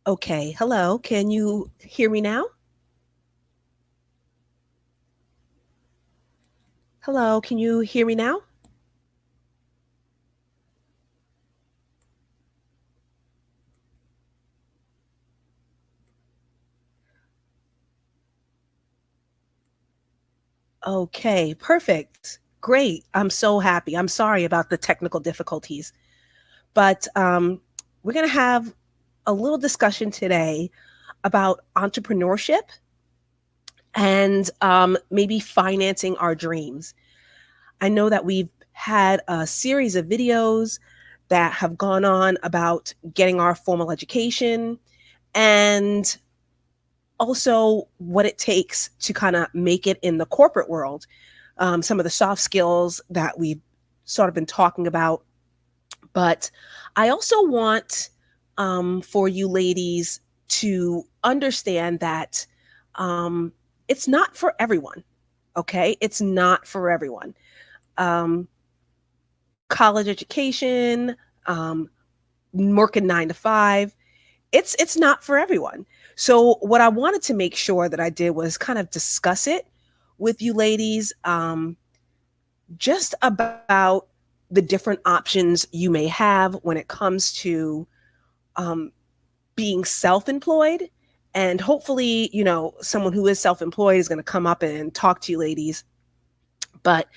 Okay, hello. Can you hear me now? Hello, can you hear me now? Okay, perfect. Great. I'm so happy. I'm sorry about the technical difficulties, but we're going to have a little discussion today about entrepreneurship and maybe financing our dreams. I know that we've had a series of videos that have gone on about getting our formal education and also what it takes to kind of make it in the corporate world. Some of the soft skills that we've sort of been talking about. But I also want for you ladies to understand that um, it's not for everyone. Okay. It's not for everyone. Um, College education, um, working 9 to 5, it's not for everyone. So what I wanted to make sure that I did was kind of discuss it with you ladies, just about the different options you may have when it comes to um, being self-employed. And hopefully, someone who is self-employed is going to come up and talk to you ladies. But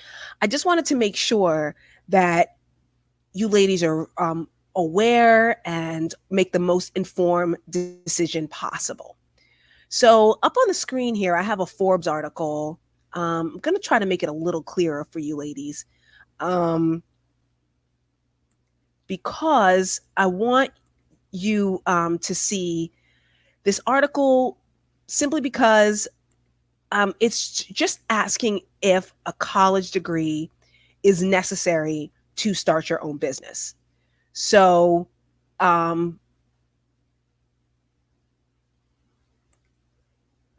I just wanted to make sure that you ladies are aware and make the most informed decision possible. So, up on the screen here, I have a Forbes article. I'm going to try to make it a little clearer for you ladies, um, because I want you to see this article simply because it's just asking if a college degree is necessary to start your own business. So, um,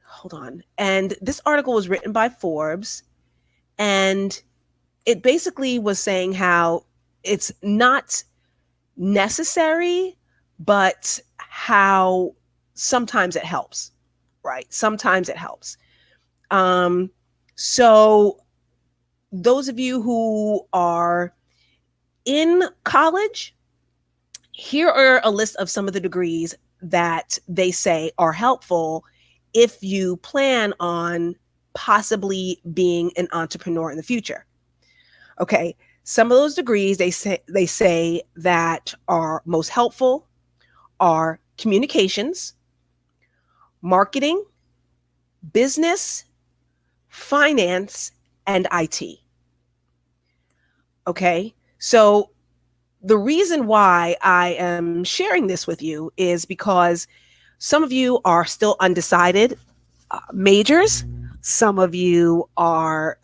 hold on. And this article was written by Forbes, and it basically was saying how it's not necessary, but how sometimes it helps, right? Sometimes it helps. Um, so, those of you who are in college, here are a list of some of the degrees that they say are helpful if you plan on possibly being an entrepreneur in the future. Okay, some of those degrees they say that are most helpful are communications, marketing, business, finance, and IT. Okay, so the reason why I am sharing this with you is because some of you are still undecided majors. Some of you are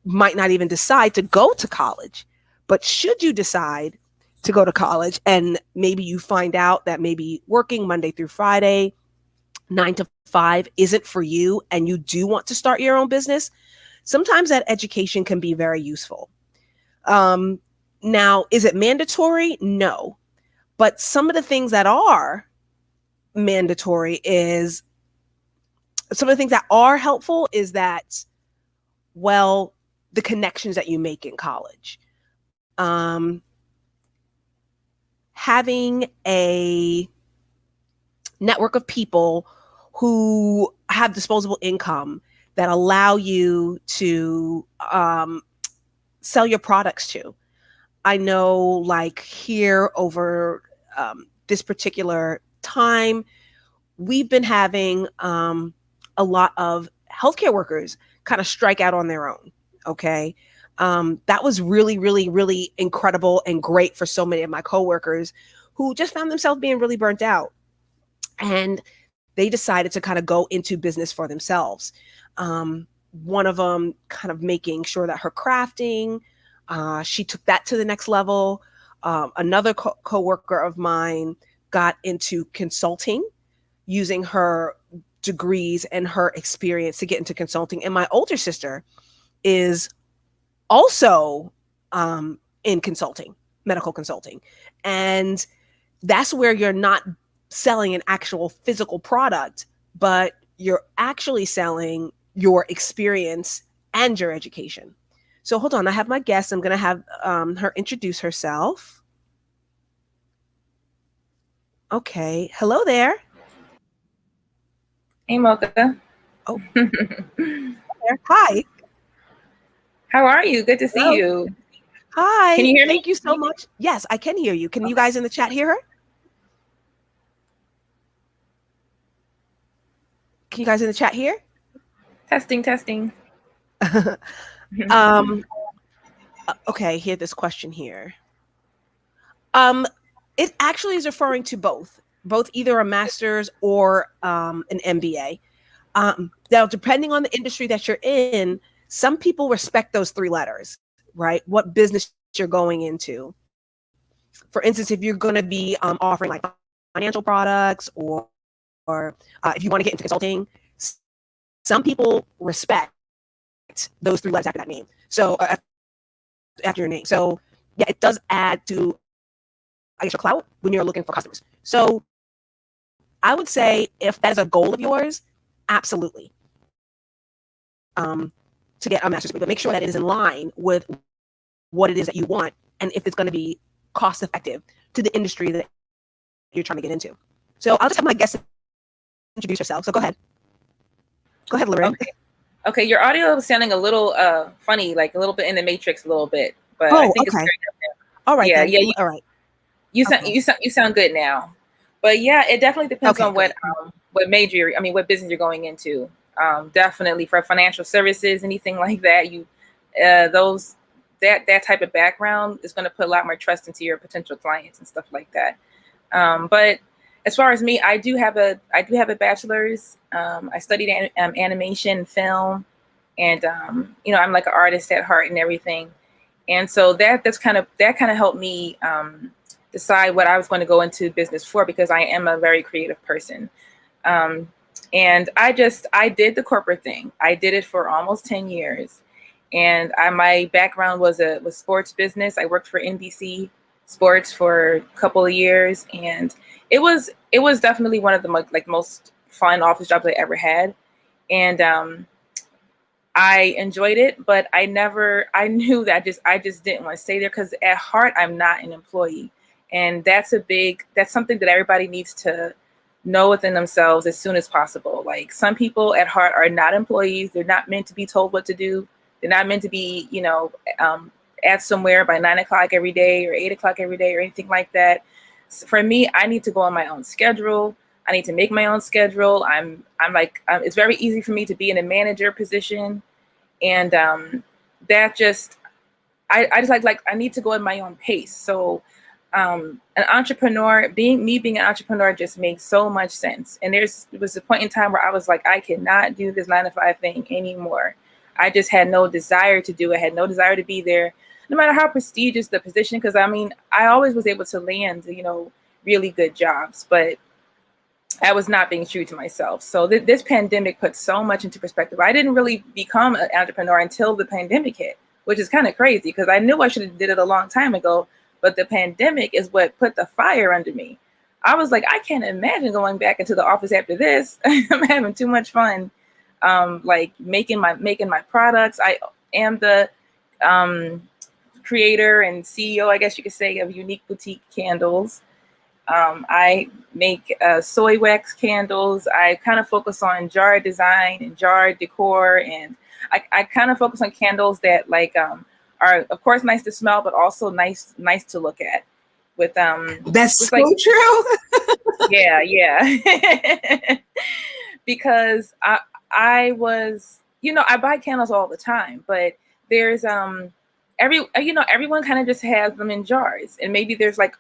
might not even decide to go to college. But should you decide to go to college and maybe you find out that maybe working Monday through Friday, 9 to 5 isn't for you and you do want to start your own business, sometimes that education can be very useful. Um, Now, is it mandatory? No. But some of the things that are mandatory is some of the things that are helpful is that, well, the connections that you make in college. Um, Having a network of people who have disposable income that allow you to sell your products to. I know, like here over this particular time, we've been having a lot of healthcare workers kind of strike out on their own. Okay. That was really, really, really incredible and great for so many of my coworkers who just found themselves being really burnt out. And they decided to kind of go into business for themselves. One of them kind of making sure that her crafting, she took that to the next level. Another coworker of mine got into consulting using her degrees and her experience to get into consulting. And my older sister is also in consulting, medical consulting. And that's where you're not selling an actual physical product, but you're actually selling your experience and your education. So hold on, I have my guest. I'm going to have her introduce herself. Okay. Hello there. Hey, Mocha. Oh, hi. How are you? Good to see Hello. you. Can Hi. you hear me? Thank you so much. Yes, I can hear you. Can you guys in the chat hear her? Can you guys in the chat hear? Testing, testing. um, okay, here, this question here. It actually is referring to both either a master's or an MBA. Now, depending on the industry that you're in, some people respect those three letters, right? What business you're going into. For instance, if you're going to be offering like financial products or if you want to get into consulting, some people respect those three letters after that name. So after your name. So yeah, it does add to, I guess, your clout when you're looking for customers. So I would say if that is a goal of yours, absolutely, to get a master's degree, but make sure that it is in line with what it is that you want and if it's going to be cost effective to the industry that you're trying to get into. So I'll just have my guest introduce herself. So go ahead. Go ahead, Lorraine. Okay, your audio is sounding a little funny, like a little bit in the matrix a little bit, but I think it's Okay. great. All right. Yeah, Then. yeah. All right. You sound you sound good now. But yeah, it definitely depends Okay, on great. what major what business you're going into. Definitely for financial services, anything like that, those that type of background is going to put a lot more trust into your potential clients and stuff like that. But as far as me, I do have a bachelor's. I studied animation and film, and I'm like an artist at heart and everything. And so that kind of helped me decide what I was going to go into business for, because I am a very creative person. And I did the corporate thing. I did it for almost 10 years. And my background was sports business. I worked for NBC Sports for a couple of years, and it was definitely one of the most fun office jobs I ever had. And I enjoyed it, but I knew that I just didn't want to stay there, because at heart I'm not an employee. And that's something that everybody needs to know within themselves as soon as possible. Like, some people at heart are not employees. They're not meant to be told what to do. They're not meant to be, at somewhere by 9 o'clock every day or 8 o'clock every day or anything like that. So for me, I need to go on my own schedule. I need to make my own schedule. It's very easy for me to be in a manager position. And that just, I just I need to go at my own pace. So an entrepreneur, being an entrepreneur just makes so much sense. And there was a point in time where I was like, I cannot do this 9 to 5 thing anymore. I just had no desire to do it. I had no desire to be there, no matter how prestigious the position. Because I always was able to land, really good jobs, but I was not being true to myself. So this pandemic put so much into perspective. I didn't really become an entrepreneur until the pandemic hit, which is kind of crazy, because I knew I should have did it a long time ago. But the pandemic is what put the fire under me. I was like, I can't imagine going back into the office after this. I'm having too much fun, making my products. I am the creator and CEO, I guess you could say, of Unique Boutique Candles. I make soy wax candles. I kind of focus on jar design and jar decor, and I kind of focus on candles that are, of course, nice to smell, but also nice to look at. With That's so true. Yeah. Because I was, I buy candles all the time, but there's everyone kind of just has them in jars, and maybe there's like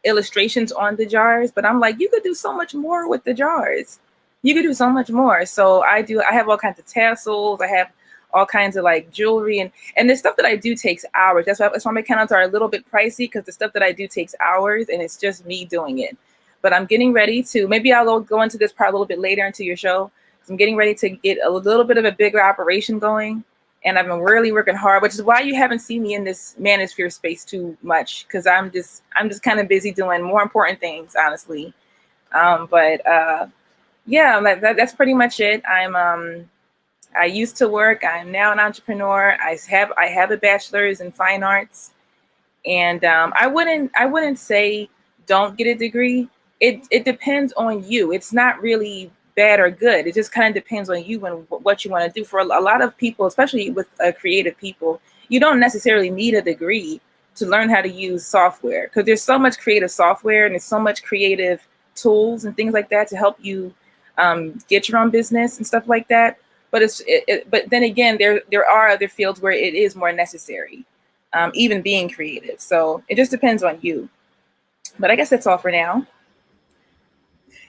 illustrations on the jars, but I'm like, you could do so much more with the jars. You could do so much more. So I have all kinds of tassels. I have all kinds of jewelry, and the stuff that I do takes hours. That's why my candles are a little bit pricey, because the stuff that I do takes hours, and it's just me doing it. But I'm getting ready to, maybe I'll go into this part a little bit later into your show. I'm getting ready to get a little bit of a bigger operation going. And I've been really working hard, which is why you haven't seen me in this manosphere space too much, because I'm just kind of busy doing more important things, honestly. But yeah, that's pretty much it. I used to work. I'm now an entrepreneur. I have a bachelor's in fine arts, and I wouldn't say don't get a degree. It depends on you. It's not really bad or good. It just kind of depends on you and what you want to do. For a lot of people, especially with creative people, you don't necessarily need a degree to learn how to use software, because there's so much creative software and there's so much creative tools and things like that to help you get your own business and stuff like that. But but then again, there are other fields where it is more necessary, even being creative. So it just depends on you. But I guess that's all for now.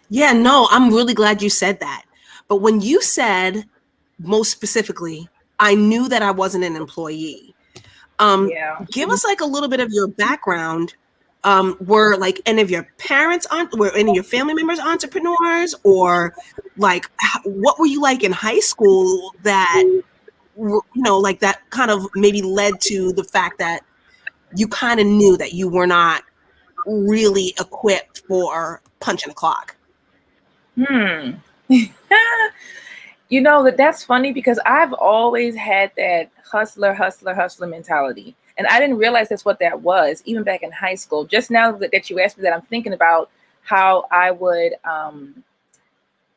Yeah, no, I'm really glad you said that. But when you said most specifically, I knew that I wasn't an employee. Yeah. Give us like a little bit of your background. Were like any of your parents were any of your family members entrepreneurs, or like what were you like in high school that like that kind of maybe led to the fact that you kind of knew that you were not really equipped for punching a clock? Hmm. That's funny, because I've always had that hustler mentality. And I didn't realize that's what that was, even back in high school. Just now that you asked me that, I'm thinking about how I would.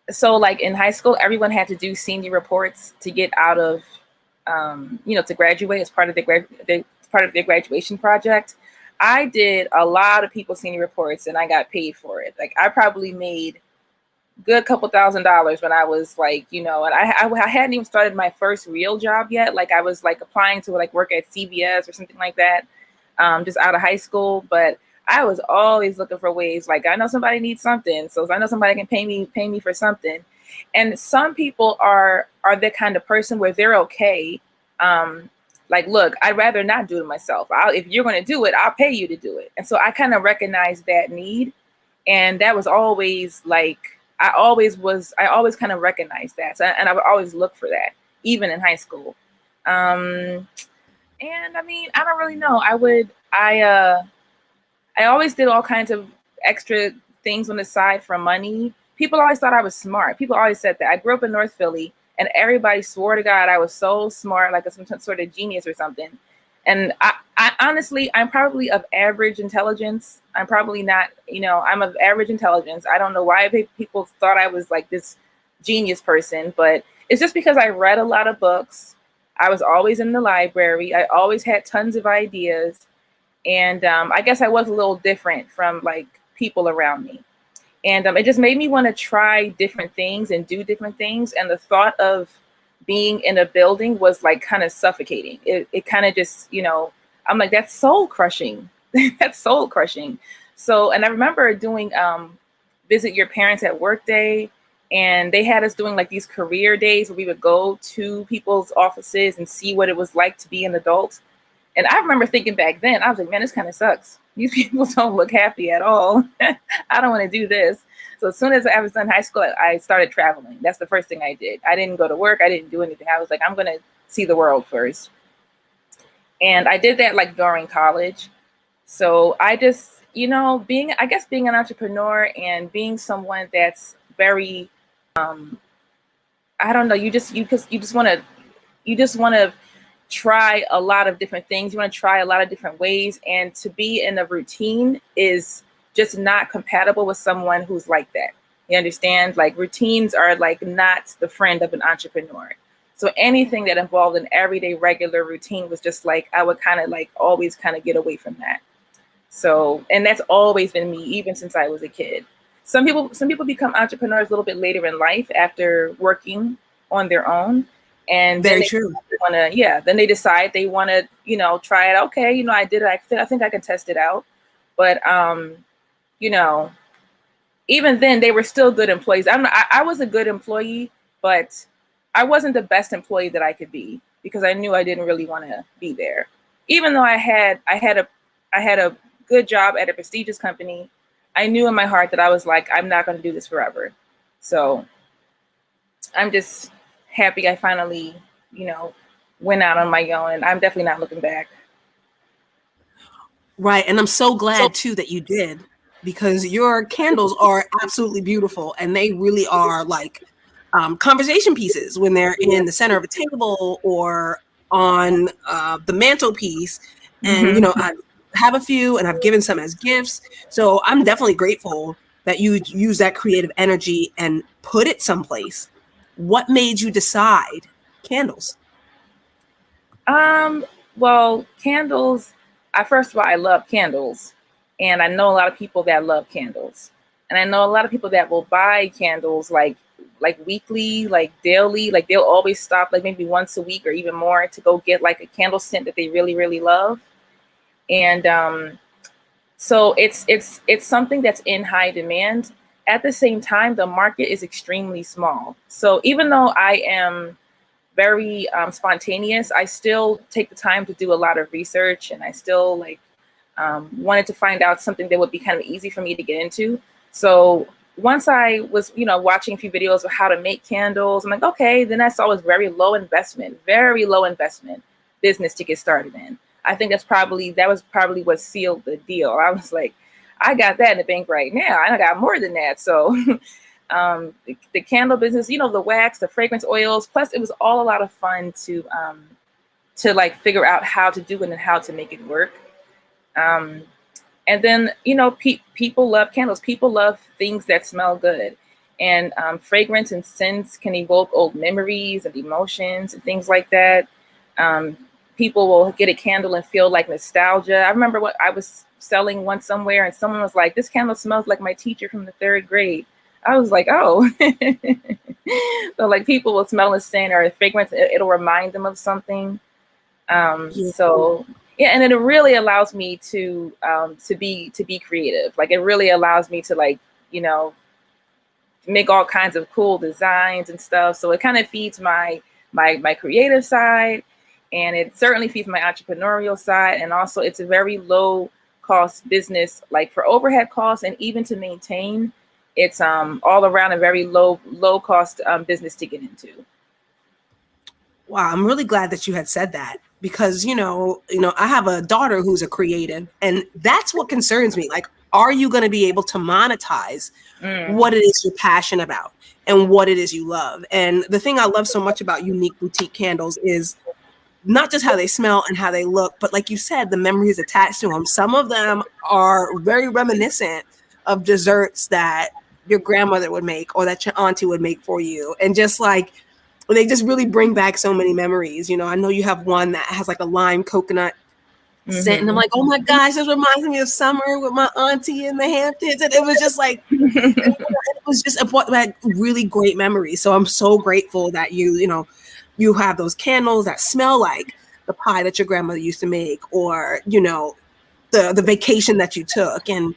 So, like in high school, everyone had to do senior reports to get out of, to graduate as part of part of their graduation project. I did a lot of people's senior reports, and I got paid for it. Like, I probably made good couple $1,000s when I was like, and I hadn't even started my first real job yet. Like, I was like applying to like work at CVS or something like that, just out of high school. But I was always looking for ways. Like, I know somebody needs something, so I know somebody can pay me for something. And some people are the kind of person where they're okay. Like, look, I'd rather not do it myself. If you're going to do it, I'll pay you to do it. And so I kind of recognized that need, and that was always like, I always kind of recognized that. So, and I would always look for that, even in high school. And I mean, I don't really know. I always did all kinds of extra things on the side for money. People always thought I was smart. People always said that. I grew up in North Philly, and everybody swore to God I was so smart, like some sort of genius or something. And I honestly, I'm probably of average intelligence. I'm probably not, I'm of average intelligence. I don't know why people thought I was like this genius person, but it's just because I read a lot of books. I was always in the library. I always had tons of ideas. And I guess I was a little different from like people around me. And it just made me want to try different things and do different things. And the thought of being in a building was like kind of suffocating. It kind of just, I'm like, that's soul crushing. That's soul crushing. So, and I remember doing Visit Your Parents at Work Day. And they had us doing like these career days where we would go to people's offices and see what it was like to be an adult. And I remember thinking back then, I was like, man, this kind of sucks. These people don't look happy at all. I don't want to do this. So as soon as I was done high school, I started traveling. That's the first thing I did. I didn't go to work. I didn't do anything. I was like, I'm going to see the world first. And I did that like during college. So I just, being an entrepreneur and being someone that's very, I don't know, you just want to try a lot of different things. You want to try a lot of different ways, and to be in a routine is just not compatible with someone who's like that. You understand? Like, routines are like not the friend of an entrepreneur. So anything that involved an everyday regular routine was just like, I would kind of like always kind of get away from that. So, and that's always been me, even since I was a kid. Some people become entrepreneurs a little bit later in life after working on their own. And then Very true. then they decide they want to, try it. Okay, I did it. I think I can test it out. But, you know, even then they were still good employees. I was a good employee, but I wasn't the best employee that I could be, because I knew I didn't really want to be there. Even though I had a good job at a prestigious company, I knew in my heart that I was like, I'm not going to do this forever. So I'm just happy I finally, went out on my own, and I'm definitely not looking back. Right. And I'm so glad too that you did. because your candles are absolutely beautiful, and they really are like conversation pieces when they're in the center of a table or on the mantelpiece. And Hmm. I have a few, and I've given some as gifts. So I'm definitely grateful that you use that creative energy and put it someplace. What made you decide candles? Um, well, candles, I first of all, I love candles. And I know a lot of people that love candles. And I know a lot of people that will buy candles like weekly, like daily, like they'll always stop like maybe once a week or even more to go get like a candle scent that they really, really love. And so it's something that's in high demand. At the same time, the market is extremely small. So even though I am very spontaneous, I still take the time to do a lot of research, and I still like wanted to find out something that would be kind of easy for me to get into. So once I was, watching a few videos of how to make candles, I'm like, okay, then I saw it was very low investment business to get started in. I think that was probably what sealed the deal. I was like, I got that in the bank right now. I got more than that. So the candle business, the wax, the fragrance oils, plus it was all a lot of fun to like figure out how to do it and how to make it work. Um, and then, people love candles. People love things that smell good. And fragrance and scents can evoke old memories and emotions and things like that. Um, People will get a candle and feel like nostalgia. I remember what I was selling one somewhere, and someone was like, "This candle smells like my teacher from the third grade." I was like, "Oh." So like people will smell a scent or a fragrance, it'll remind them of something. Yeah. So yeah, and then it really allows me to be creative. Like it really allows me to like, make all kinds of cool designs and stuff. So it kind of feeds my creative side, and it certainly feeds my entrepreneurial side. And also it's a very low cost business, like for overhead costs and even to maintain. It's all around a very low cost business to get into. Wow, I'm really glad that you had said that because I have a daughter who's a creative, and that's what concerns me. Like, are you going to be able to monetize Mm. what it is you're passionate about and what it is you love? And the thing I love so much about unique boutique candles is not just how they smell and how they look, but like you said, the memories attached to them. Some of them are very reminiscent of desserts that your grandmother would make or that your auntie would make for you. And just like, they just really bring back so many memories. I know you have one that has like a lime coconut scent, and I'm Hmm. like, oh my gosh, this reminds me of summer with my auntie in the Hamptons. And it was just like, it was just like really great memories. So I'm so grateful that you have those candles that smell like the pie that your grandmother used to make, or the vacation that you took, and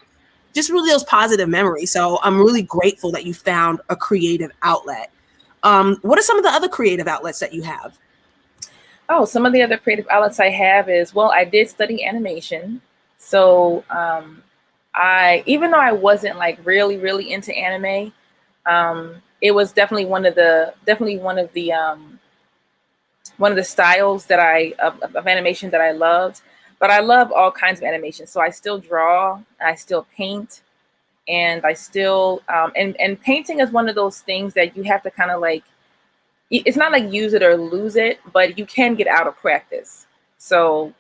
just really those positive memories. So I'm really grateful that you found a creative outlet. What are some of the other creative outlets that you have? Oh, some of the other creative outlets I have is, well, I did study animation. So I, even though I wasn't like really, really into anime, it was one of the styles that of animation that I loved. But I love all kinds of animation. So I still draw, and I still paint, and I still and painting is one of those things that you have to kind of like, it's not like use it or lose it, but you can get out of practice. So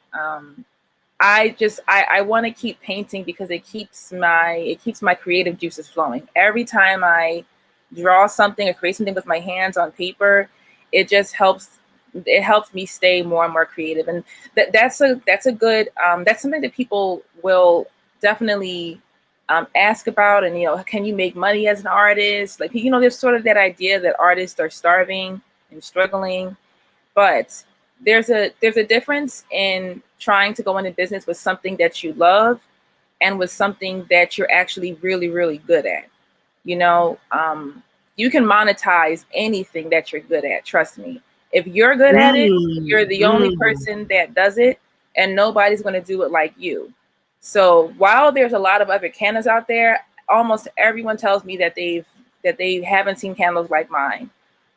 I want to keep painting because it keeps my creative juices flowing. Every time I draw something or create something with my hands on paper, it just helps me stay more and more creative. And that's a good that's something that people will definitely ask about. And can you make money as an artist? Like, there's sort of that idea that artists are starving and struggling, but there's a difference in trying to go into business with something that you love and with something that you're actually really, really good at. You know, you can monetize anything that you're good at. Trust me. If you're good at it, you're Mm, the only mm. person that does it, and nobody's going to do it like you. So while there's a lot of other candles out there, almost everyone tells me that they haven't seen candles like mine,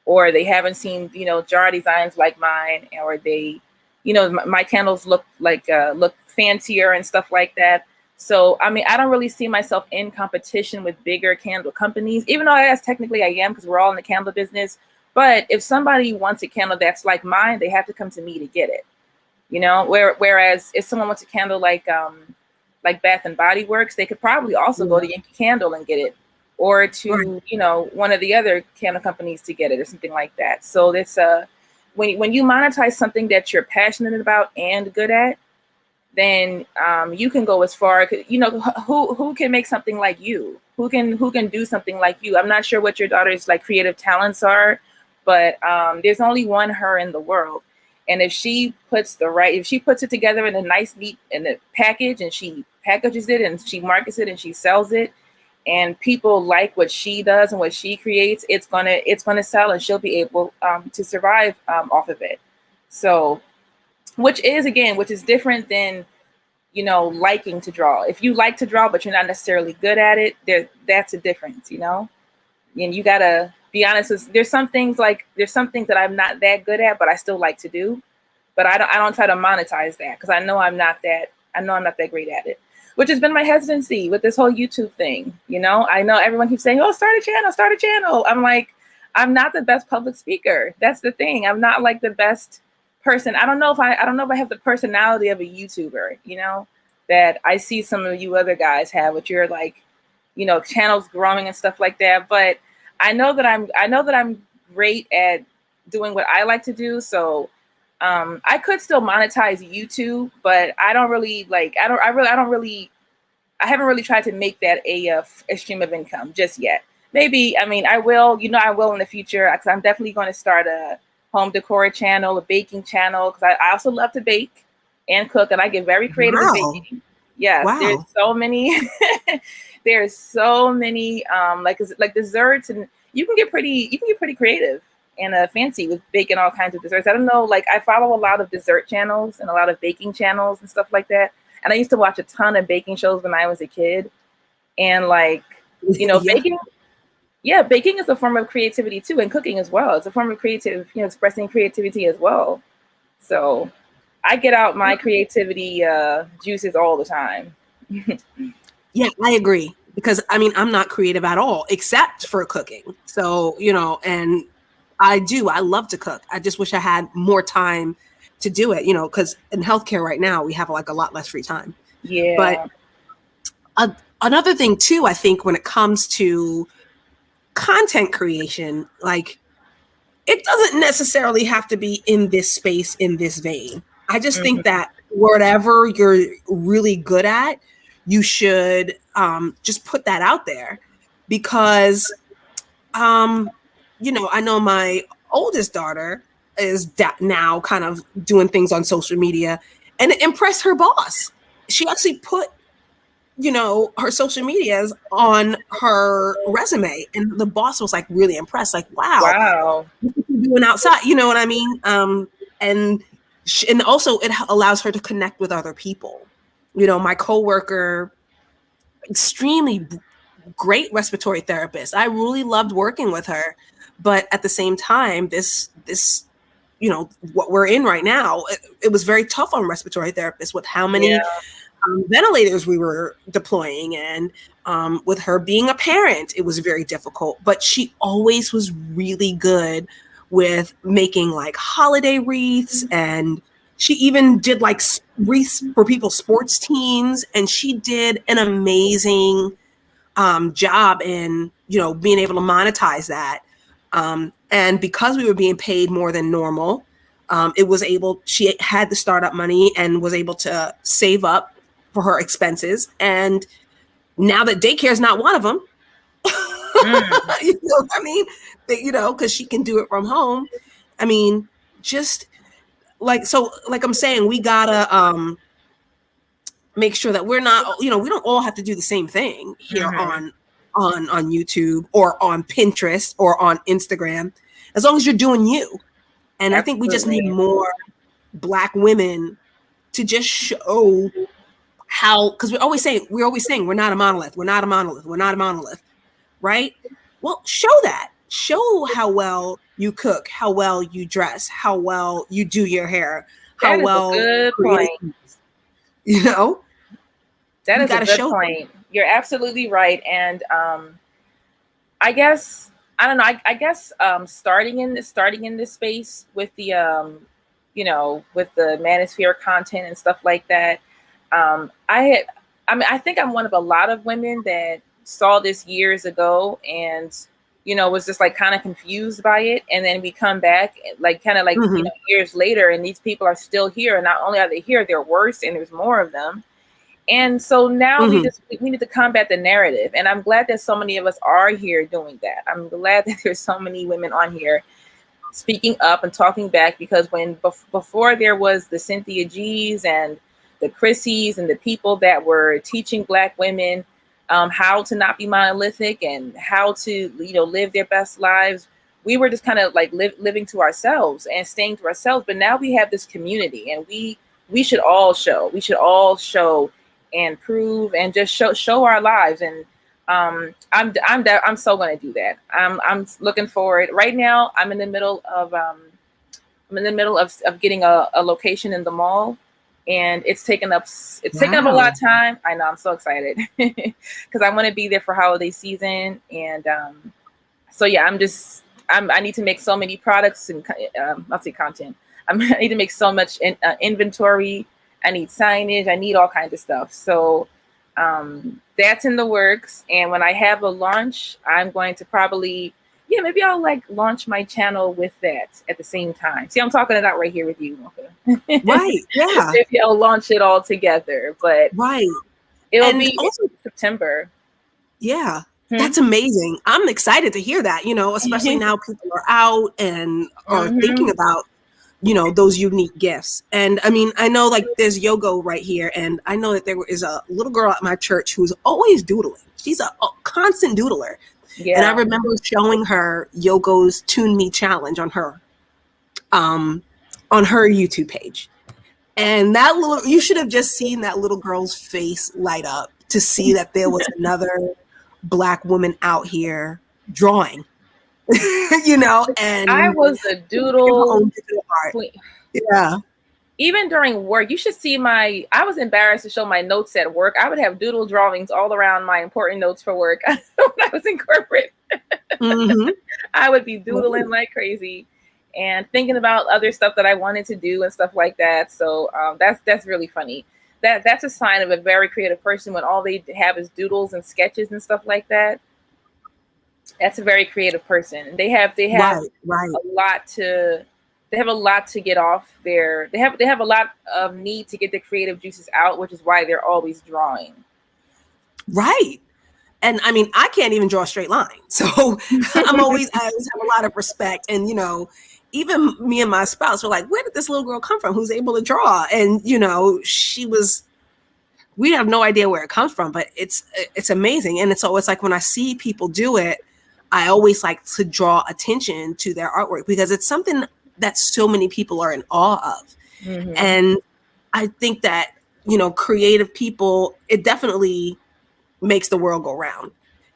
or they haven't seen jar designs like mine, or they, my candles look fancier and stuff like that. So, I mean, I don't really see myself in competition with bigger candle companies, even though I guess technically I am because we're all in the candle business. But if somebody wants a candle that's like mine, they have to come to me to get it. You know, whereas if someone wants a candle like Bath and Body Works, they could probably also go Yeah. to Yankee Candle and get it, or Right. to, you know, one of the other candle companies to get it, or something like that. So it's when you monetize something that you're passionate about and good at, then you can go as far. You know, who can make something like you? Who can do something like you? I'm not sure what your daughter's like creative talents are, but there's only one her in the world. And if she puts it together in a nice, neat in a package, and she packages it and she markets it and she sells it, and people like what she does and what she creates, it's gonna sell, and she'll be able to survive off of it. So, which is different than, you know, liking to draw. If you like to draw but you're not necessarily good at it, that's a difference, you know. And you gotta be honest with, there's some things that I'm not that good at but I still like to do, but I don't try to monetize that because I know I'm not that great at it, which has been my hesitancy with this whole YouTube thing. You know, I know everyone keeps saying, oh, start a channel. I'm like, I'm not the best public speaker. That's the thing. I'm not like the best person. I don't know if I have the personality of a YouTuber, you know, that I see some of you other guys have, which you're like, you know, channels growing and stuff like that. But I know that I'm great at doing what I like to do. So I could still monetize YouTube, but I don't really like, I haven't really tried to make that a stream of income just yet. Maybe, I mean, I will, you know, I will in the future, because I'm definitely going to start a home decor channel, a baking channel, because I also love to bake and cook, and I get very creative with Wow. baking. Yes, there's Wow. so many, there's so many, like desserts, and you can get pretty creative and fancy with baking all kinds of desserts. I don't know, like I follow a lot of dessert channels and a lot of baking channels and stuff like that. And I used to watch a ton of baking shows when I was a kid. And like, you know, Yeah. baking is a form of creativity too, and cooking as well. It's a form of creative, you know, expressing creativity as well. So I get out my creativity juices all the time. Yeah, I agree. Because I mean, I'm not creative at all except for cooking. So, you know, and I love to cook. I just wish I had more time to do it, you know, because in healthcare right now, we have like a lot less free time. But Yeah. another thing too, I think when it comes to content creation, like it doesn't necessarily have to be in this space, in this vein. I just think Hmm. that whatever you're really good at, you should just put that out there because, um, you know, I know my oldest daughter is now kind of doing things on social media and it impressed her boss. She actually put, you know, her social medias on her resume and the boss was like really impressed, like, wow, Wow. what you doing outside, you know what I mean? And and also it allows her to connect with other people. You know, my coworker, extremely great respiratory therapist. I really loved working with her, but at the same time, this you know what we're in right now, it was very tough on respiratory therapists with how many Yeah. ventilators we were deploying, and with her being a parent, it was very difficult. But she always was really good with making like holiday wreaths, and she even did like wreaths for people's sports teams, and she did an amazing job in, you know, being able to monetize that. And because we were being paid more than normal, she had the startup money and was able to save up for her expenses. And now that daycare is not one of them, Mm. you know what I mean? You know, because she can do it from home. I mean, just like, so like I'm saying, we gotta make sure that we're not, you know, we don't all have to do the same thing here Hmm. on YouTube or on Pinterest or on Instagram, as long as you're doing you. And I think we just need Absolutely. more Black women to just show how, because we're always saying we're not a monolith, we're not a monolith, right? Well, show that. Show how well you cook, how well you dress, how well you do your hair, how That is a well good creative, point. you know? That We is a got to good show them. point. You're absolutely right. And I guess I don't know. I guess starting in this space with the with the manosphere content and stuff like that. I think I'm one of a lot of women that saw this years ago and was just like kind of confused by it, and then we come back like kind of like Hmm. years later, and these people are still here, and not only are they here, they're worse, and there's more of them. And so now Hmm. we need to combat the narrative. And I'm glad that so many of us are here doing that. I'm glad that there's so many women on here speaking up and talking back, because before there was the Cynthia G's and the Chrissies and the people that were teaching Black women how to not be monolithic and how to live their best lives. We were just kind of like living to ourselves and staying to ourselves. But now we have this community, and we should all show. We should all show and prove and just show our lives. And I'm so going to do that. I'm looking forward. Right now, I'm in the middle of getting a location in the mall, and it's taken up a lot Wow. of time. I know, I'm so excited because I want to be there for holiday season. And so yeah, I need to make so many products and I'll say content. I need to make so much inventory. I need signage. I need all kinds of stuff. So that's in the works. And when I have a launch, I'm going to probably, yeah, maybe I'll like launch my channel with that at the same time. See, I'm talking it out right here with you, Mocha. Right. Yeah. Maybe I'll launch it all together, but Right. it'll And be also, September. yeah, Hmm? that's amazing. I'm excited to hear that, especially now people are out and are Hmm. thinking about, those unique gifts. And I mean, I know like there's Yogo right here. And I know that there is a little girl at my church who's always doodling. She's a constant doodler. And I Yeah. remember showing her Yogo's Tune Me challenge um, on her YouTube page. And you should have just seen that little girl's face light up to see that there was another Black woman out here drawing, I and was a creating her doodle own digital art. queen. Yeah. Even during work, you should see I was embarrassed to show my notes at work. I would have doodle drawings all around my important notes for work when I was in corporate. Mm-hmm. I would be doodling Right. like crazy and thinking about other stuff that I wanted to do and stuff like that. So that's really funny. That's a sign of a very creative person when all they have is doodles and sketches and stuff like that. That's a very creative person. They have Right. Right. a lot to they have a lot to get off their they have a lot of need to get the creative juices out, which is why they're always drawing. Right. And I mean, I can't even draw a straight line. So I always have a lot of respect. And, even me and my spouse were like, where did this little girl come from who's able to draw? And, we have no idea where it comes from, but it's amazing. And so it's like when I see people do it, I always like to draw attention to their artwork because it's something that so many people are in awe of. Hmm. And I think that, creative people, it definitely makes the world go round.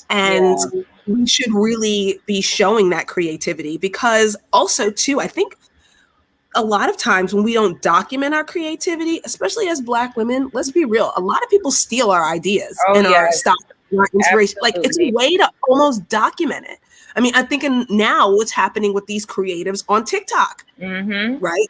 And Yeah. we should really be showing that creativity because also too, I think a lot of times when we don't document our creativity, especially as Black women, let's be real, a lot of people steal our ideas Oh and our yes, style, our inspiration. Like it's a absolutely. way to almost document it. I mean, I'm thinking now what's happening with these creatives on TikTok, Hmm. right?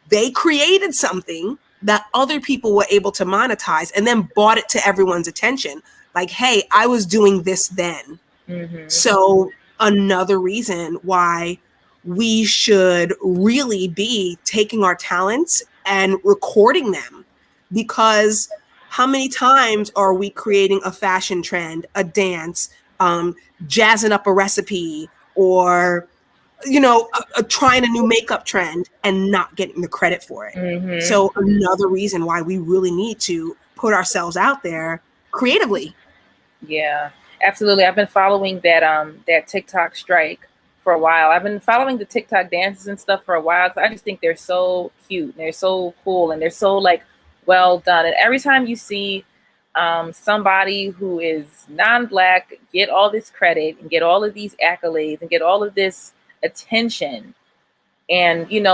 They created something that other people were able to monetize and then brought it to everyone's attention. Like, hey, I was doing this then. Hmm. So another reason why we should really be taking our talents and recording them, because how many times are we creating a fashion trend, a dance, jazzing up a recipe, or trying a new makeup trend and not getting the credit for it? Hmm. So another reason why we really need to put ourselves out there creatively. Yeah, absolutely. I've been following that TikTok strike for a while. I've been following the TikTok dances and stuff for a while. 'Cause I just think they're so cute and they're so cool and they're so like well done. And every time you see somebody who is non-black get all this credit and get all of these accolades and get all of this attention, and you're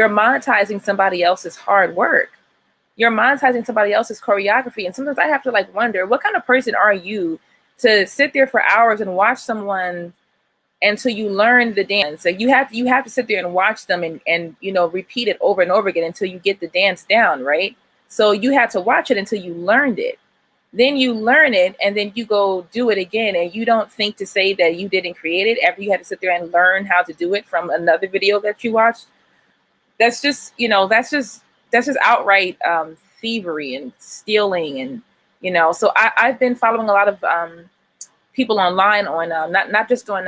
monetizing somebody else's hard work. you're monetizing somebody else's choreography. And sometimes I have to like wonder, what kind of person are you to sit there for hours and watch someone until you learn the dance? Like you have to sit there and watch them and you know, repeat it over and over again until you get the dance down, right? So you have to watch it until you learned it. Then you learn it and then you go do it again, and you don't think to say that you didn't create it after you had to sit there and learn how to do it from another video that you watched. That's just, you know, that's just outright thievery and stealing. And you know, so I've been following a lot of people online on not just on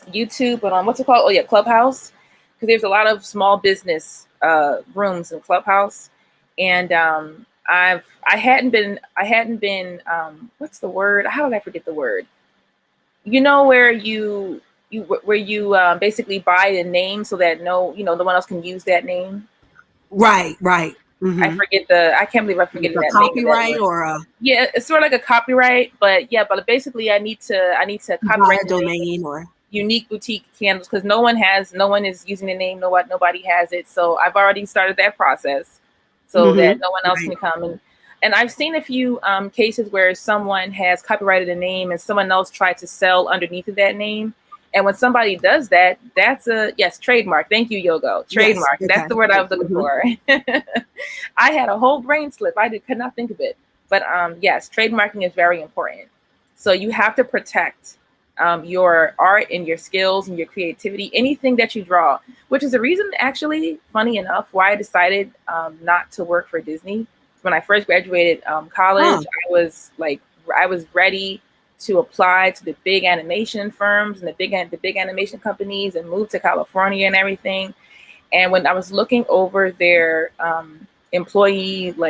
YouTube, but on what's it called? Oh yeah, Clubhouse, because there's a lot of small business rooms in Clubhouse. And I hadn't been what's the word? How did I forget the word? You know, where you basically buy a name so that no one else can use that name. Right. Mm-hmm. I can't believe I forget that copyright name. or yeah, it's sort of like a copyright, but basically I need to copyright a domain or Unique Boutique Candles, because no one is using the name. Nobody has it. So I've already started that process so that no one else can come. And I've seen a few cases where someone has copyrighted a name and someone else tried to sell underneath of that name. And when somebody does that, that's a trademark. Thank you, Yogo. Trademark. Yes, that's the word I was looking for. I had a whole brain slip. Could not think of it. But yes, trademarking is very important. So you have to protect your art and your skills and your creativity, anything that you draw, which is the reason, actually, funny enough, why I decided not to work for Disney. When I first graduated college, I was ready to apply to the big animation firms and the big animation companies and move to California and everything. And when I was looking over their employee just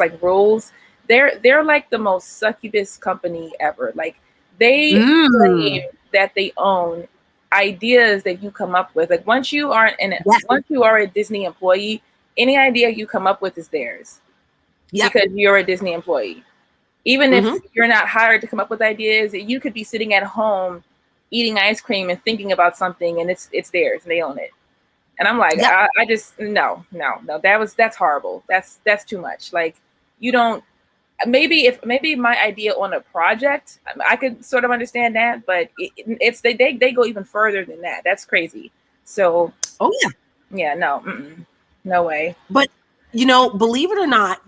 like rules, they're like the most succubus company ever. Like they claim that they own ideas that you come up with. Like once you are a Disney employee, any idea you come up with is theirs. Because you're a Disney employee. Even if you're not hired to come up with ideas, you could be sitting at home eating ice cream and thinking about something, and it's theirs and they own it. And I'm like, I just no, that's horrible. That's too much. Like you don't. Maybe my idea on a project, I could sort of understand that, but they go even further than that. That's crazy. So no way. But believe it or not,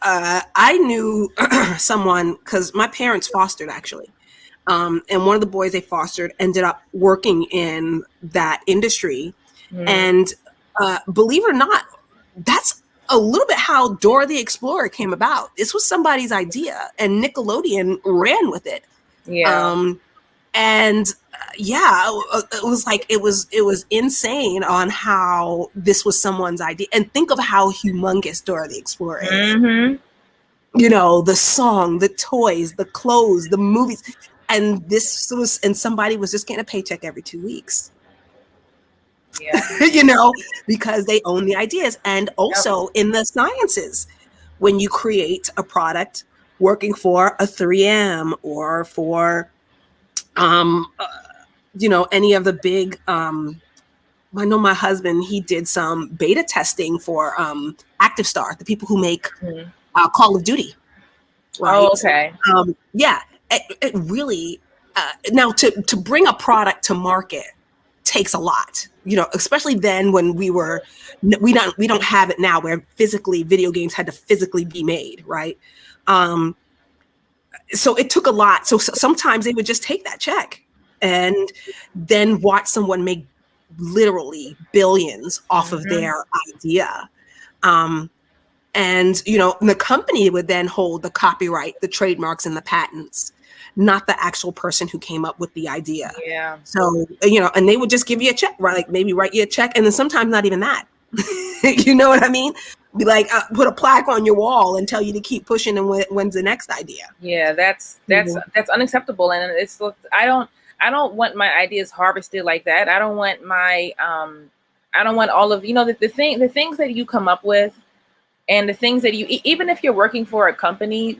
I knew someone, because my parents fostered, actually. And one of the boys they fostered ended up working in that industry. And believe it or not, that's a little bit how Dora the Explorer came about. This was somebody's idea, and Nickelodeon ran with it. It was like it was insane on how this was someone's idea. And think of how humongous Dora the Explorer is. The song, the toys, the clothes, the movies, and somebody was just getting a paycheck every 2 weeks. Because they own the ideas. And also in the sciences, when you create a product working for a 3M or for any of the big I know my husband, he did some beta testing for Active Star, the people who make Call of Duty. Right? Oh, okay. It really now to bring a product to market takes a lot, especially then when we don't have it now where physically video games had to physically be made, right? So it took a lot. So sometimes they would just take that check and then watch someone make literally billions off of their idea. And the company would then hold the copyright, the trademarks, and the patents, not the actual person who came up with the idea. Yeah. So, and they would just give you a check, right? Like maybe write you a check, and then sometimes not even that. You know what I mean? Be like, put a plaque on your wall and tell you to keep pushing, and when's the next idea? Yeah, that's unacceptable, and it's I don't want my ideas harvested like that. I don't want all of the things that you come up with. And the things that even if you're working for a company,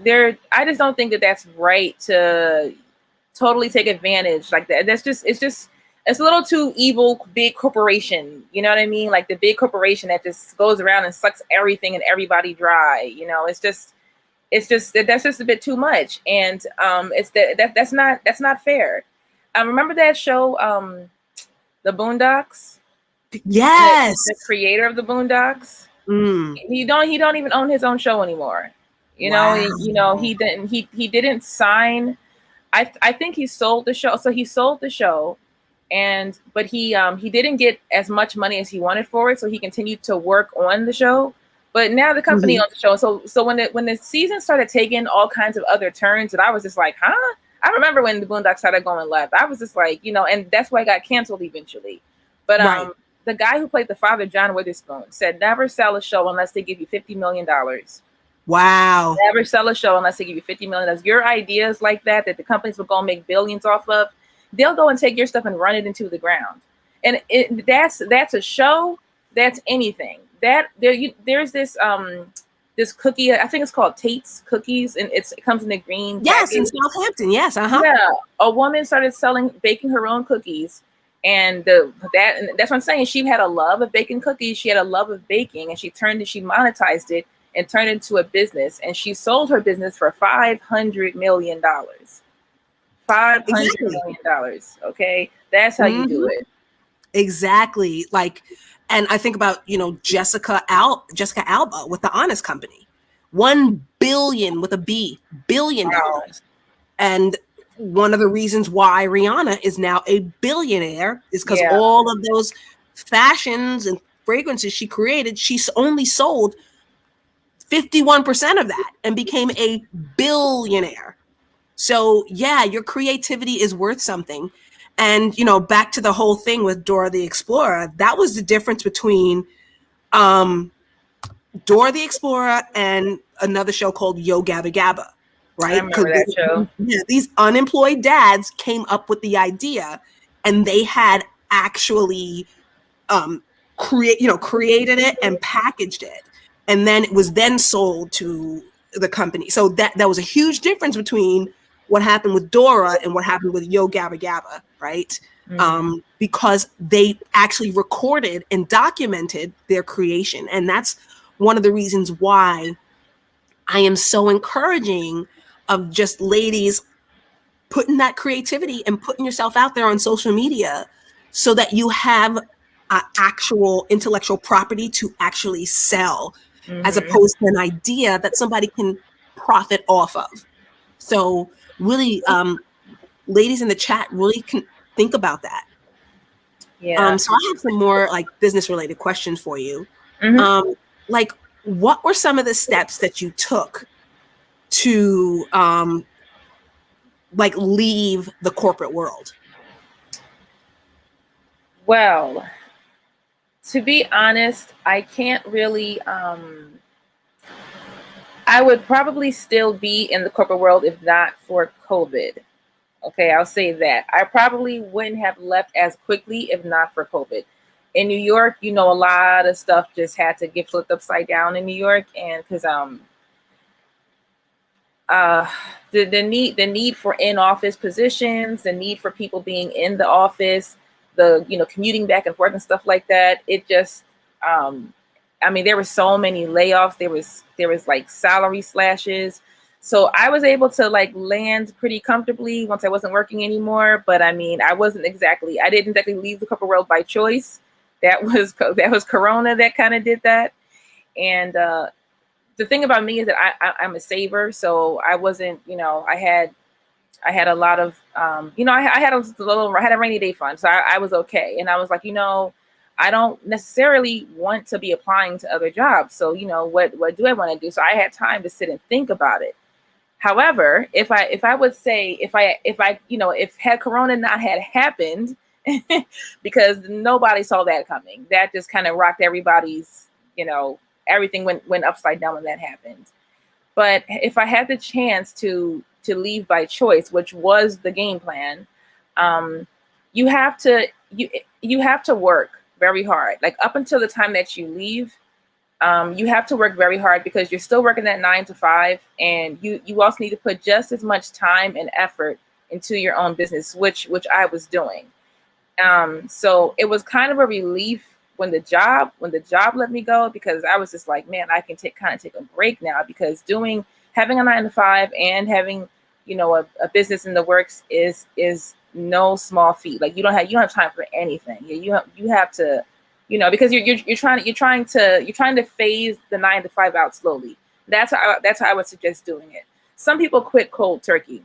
I just don't think that that's right to totally take advantage like that. It's just, it's a little too evil, big corporation. You know what I mean? Like the big corporation that just goes around and sucks everything and everybody dry. You know, it's just that's just a bit too much, and it's that's not fair. Remember that show, The Boondocks? Yes. The creator of The Boondocks. Mm. He don't even own his own show anymore. Wow. He didn't sign. I think he sold the show. So he sold the show, but he didn't get as much money as he wanted for it. So he continued to work on the show. But now the company owns the show. So when the season started taking all kinds of other turns, and I was just like, huh? I remember when the Boondocks started going left. I was just like, and that's why it got canceled eventually. But Right. the guy who played the father, John Witherspoon, said never sell a show unless they give you $50 million. Wow. Never sell a show unless they give you $50 million. Your ideas like that the companies will go and make billions off of, they'll go and take your stuff and run it into the ground. And that's a show. That's anything. There's this cookie. I think it's called Tate's Cookies, and it comes in the green. Yes, package. in Southampton. Yes. Uh-huh. Yeah, a woman started baking her own cookies, and that's what I'm saying. She had a love of baking cookies. She had a love of baking, and she monetized it and turned it into a business. And she sold her business for $500 million. $500 million. Okay, that's how you do it. Exactly. Like, and I think about, Jessica Alba with the Honest Company, 1 billion with a B, $billion. Wow. And one of the reasons why Rihanna is now a billionaire is because all of those fashions and fragrances she created, she's only sold 51% of that and became a billionaire. So yeah, your creativity is worth something. And, back to the whole thing with Dora the Explorer, that was the difference between Dora the Explorer and another show called Yo Gabba Gabba, right? I remember that show. Yeah, these unemployed dads came up with the idea, and they had actually created it and packaged it. And then it was then sold to the company. So that was a huge difference between what happened with Dora and what happened with Yo Gabba Gabba, right? Mm-hmm. Because they actually recorded and documented their creation. And that's one of the reasons why I am so encouraging of just ladies putting that creativity and putting yourself out there on social media so that you have actual intellectual property to actually sell, as opposed to an idea that somebody can profit off of. So really, ladies in the chat really can think about that. Yeah. So I have some more like business related questions for you. Like, what were some of the steps that you took to like leave the corporate world? Well, to be honest, I can't really, I would probably still be in the corporate world if not for COVID. Okay, I'll say that. I probably wouldn't have left as quickly if not for COVID. In New York, a lot of stuff just had to get flipped upside down in New York, and because the need for in-office positions, the need for people being in the office, the commuting back and forth and stuff like that, it just there were so many layoffs. There was like salary slashes. So I was able to like land pretty comfortably once I wasn't working anymore. But I didn't exactly leave the corporate world by choice. That was Corona that kind of did that. And the thing about me is that I'm a saver. So I wasn't, I had a lot of, I had a rainy day fund. So I was okay. And I was like, I don't necessarily want to be applying to other jobs. So, what do I want to do? So I had time to sit and think about it. However, if had Corona not had happened, because nobody saw that coming, that just kind of rocked everybody's, everything went upside down when that happened. But if I had the chance to leave by choice, which was the game plan, you have to work very hard. Like up until the time that you leave, you have to work very hard because you're still working that 9 to 5, and you also need to put just as much time and effort into your own business, which I was doing. So it was kind of a relief when the job let me go, because I was just like, man, I can take a break now, because having a 9 to 5 and having, a business in the works is no small feat. Like you don't have time for anything. You have to, because you're trying to phase the 9 to 5 out slowly. That's how I would suggest doing it. Some people quit cold turkey.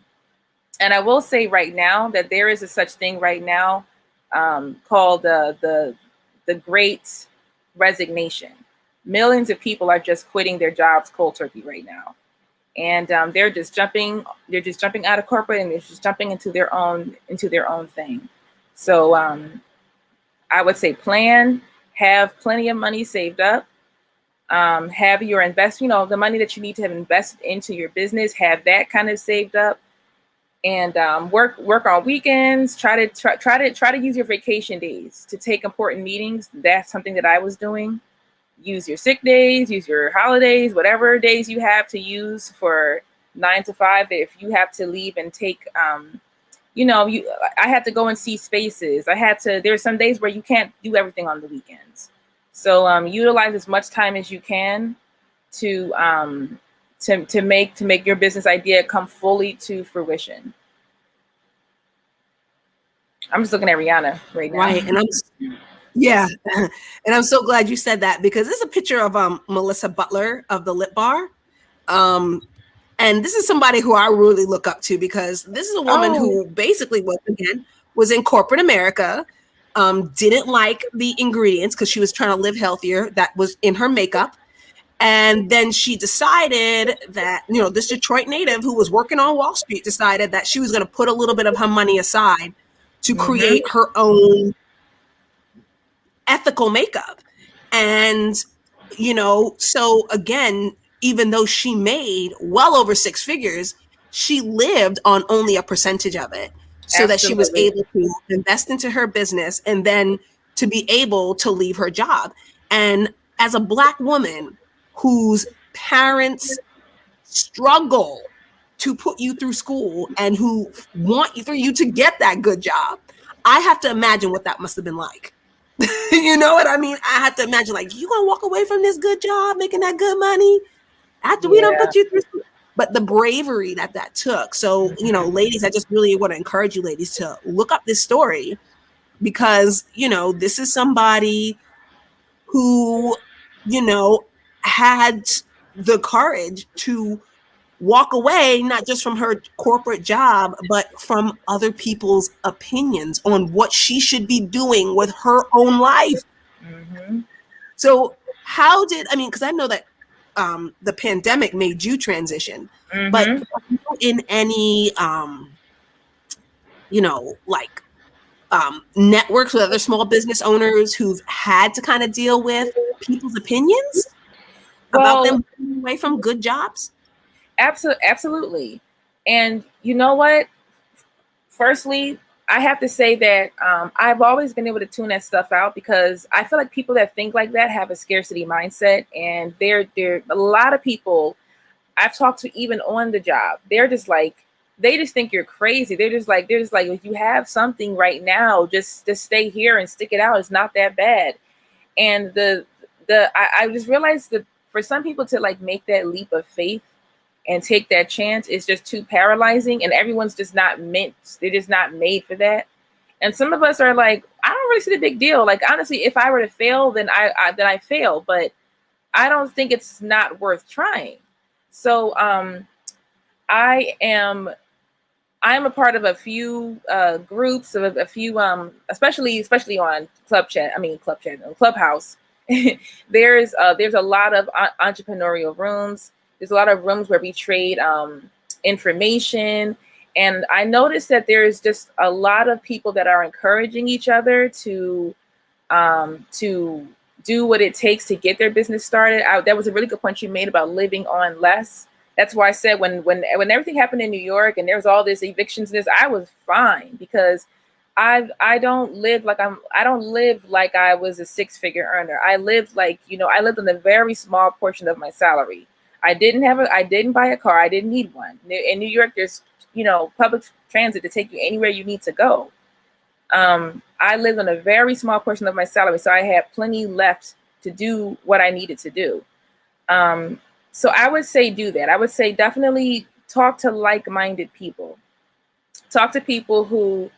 And I will say right now that there is a such thing right now, called the Great Resignation. Millions of people are just quitting their jobs cold turkey right now, and they're just jumping out of corporate, and they're just jumping into their own thing. So I would say have plenty of money saved up. Have your the money that you need to have invested into your business, have that kind of saved up, and work on weekends. Try to use your vacation days to take important meetings. That's something that I was doing. Use your sick days, use your holidays, whatever days you have to use for 9 to 5. If you have to leave and take, I had to go and see spaces. There's some days where you can't do everything on the weekends. So utilize as much time as you can to make your business idea come fully to fruition. I'm just looking at Rihanna right now. Right. And and I'm so glad you said that, because this is a picture of Melissa Butler of the Lip Bar. And this is somebody who I really look up to, because this is a woman who basically was in corporate America, didn't like the ingredients because she was trying to live healthier. That was in her makeup. And then she decided that, this Detroit native who was working on Wall Street decided that she was going to put a little bit of her money aside to create her own ethical makeup. And, so again, even though she made well over 6 figures, she lived on only a percentage of it, so that she was able to invest into her business and then to be able to leave her job. And as a Black woman whose parents struggle to put you through school and who want you to get that good job, I have to imagine what that must have been like. You know what I mean? I have to imagine, like, you gonna walk away from this good job, making that good money after we don't put you through school? But the bravery that took. So, ladies, I just really want to encourage you ladies to look up this story, because, this is somebody who, had the courage to walk away, not just from her corporate job, but from other people's opinions on what she should be doing with her own life. So because I know that the pandemic made you transition, but in any, networks with other small business owners who've had to kind of deal with people's opinions about them moving away from good jobs? Absolutely. And you know what? Firstly, I have to say that I've always been able to tune that stuff out, because I feel like people that think like that have a scarcity mindset. And there a lot of people I've talked to, even on the job, they just think you're crazy. They're just like, if you have something right now, just stay here and stick it out. It's not that bad. And I just realized that for some people to like make that leap of faith and take that chance is just too paralyzing, and everyone's just not they're just not made for that. And some of us are like, I don't really see the big deal. Like, honestly, if I were to fail, then I fail, but I don't think it's not worth trying. So I am a part of a few groups of a few, especially on Clubhouse. There's a lot of entrepreneurial rooms. There's a lot of rooms where we trade information. And I noticed that there's just a lot of people that are encouraging each other to do what it takes to get their business started. That was a really good point you made about living on less. That's why I said when everything happened in New York and there's all this evictions, I was fine, because I don't live like I was a 6-figure earner. I lived I lived on a very small portion of my salary. I didn't buy a car. I didn't need one. In New York, there's public transit to take you anywhere you need to go. I lived on a very small portion of my salary, so I had plenty left to do what I needed to do. So I would say do that. I would say definitely talk to like-minded people. Talk to people who,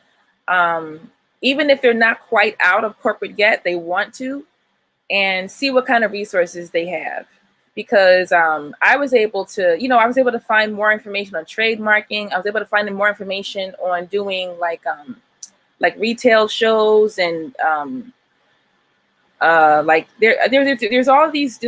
even if they're not quite out of corporate yet, they want to, and see what kind of resources they have. Because I was able to, I was able to find more information on trademarking. I was able to find more information on doing like retail shows and like there's all these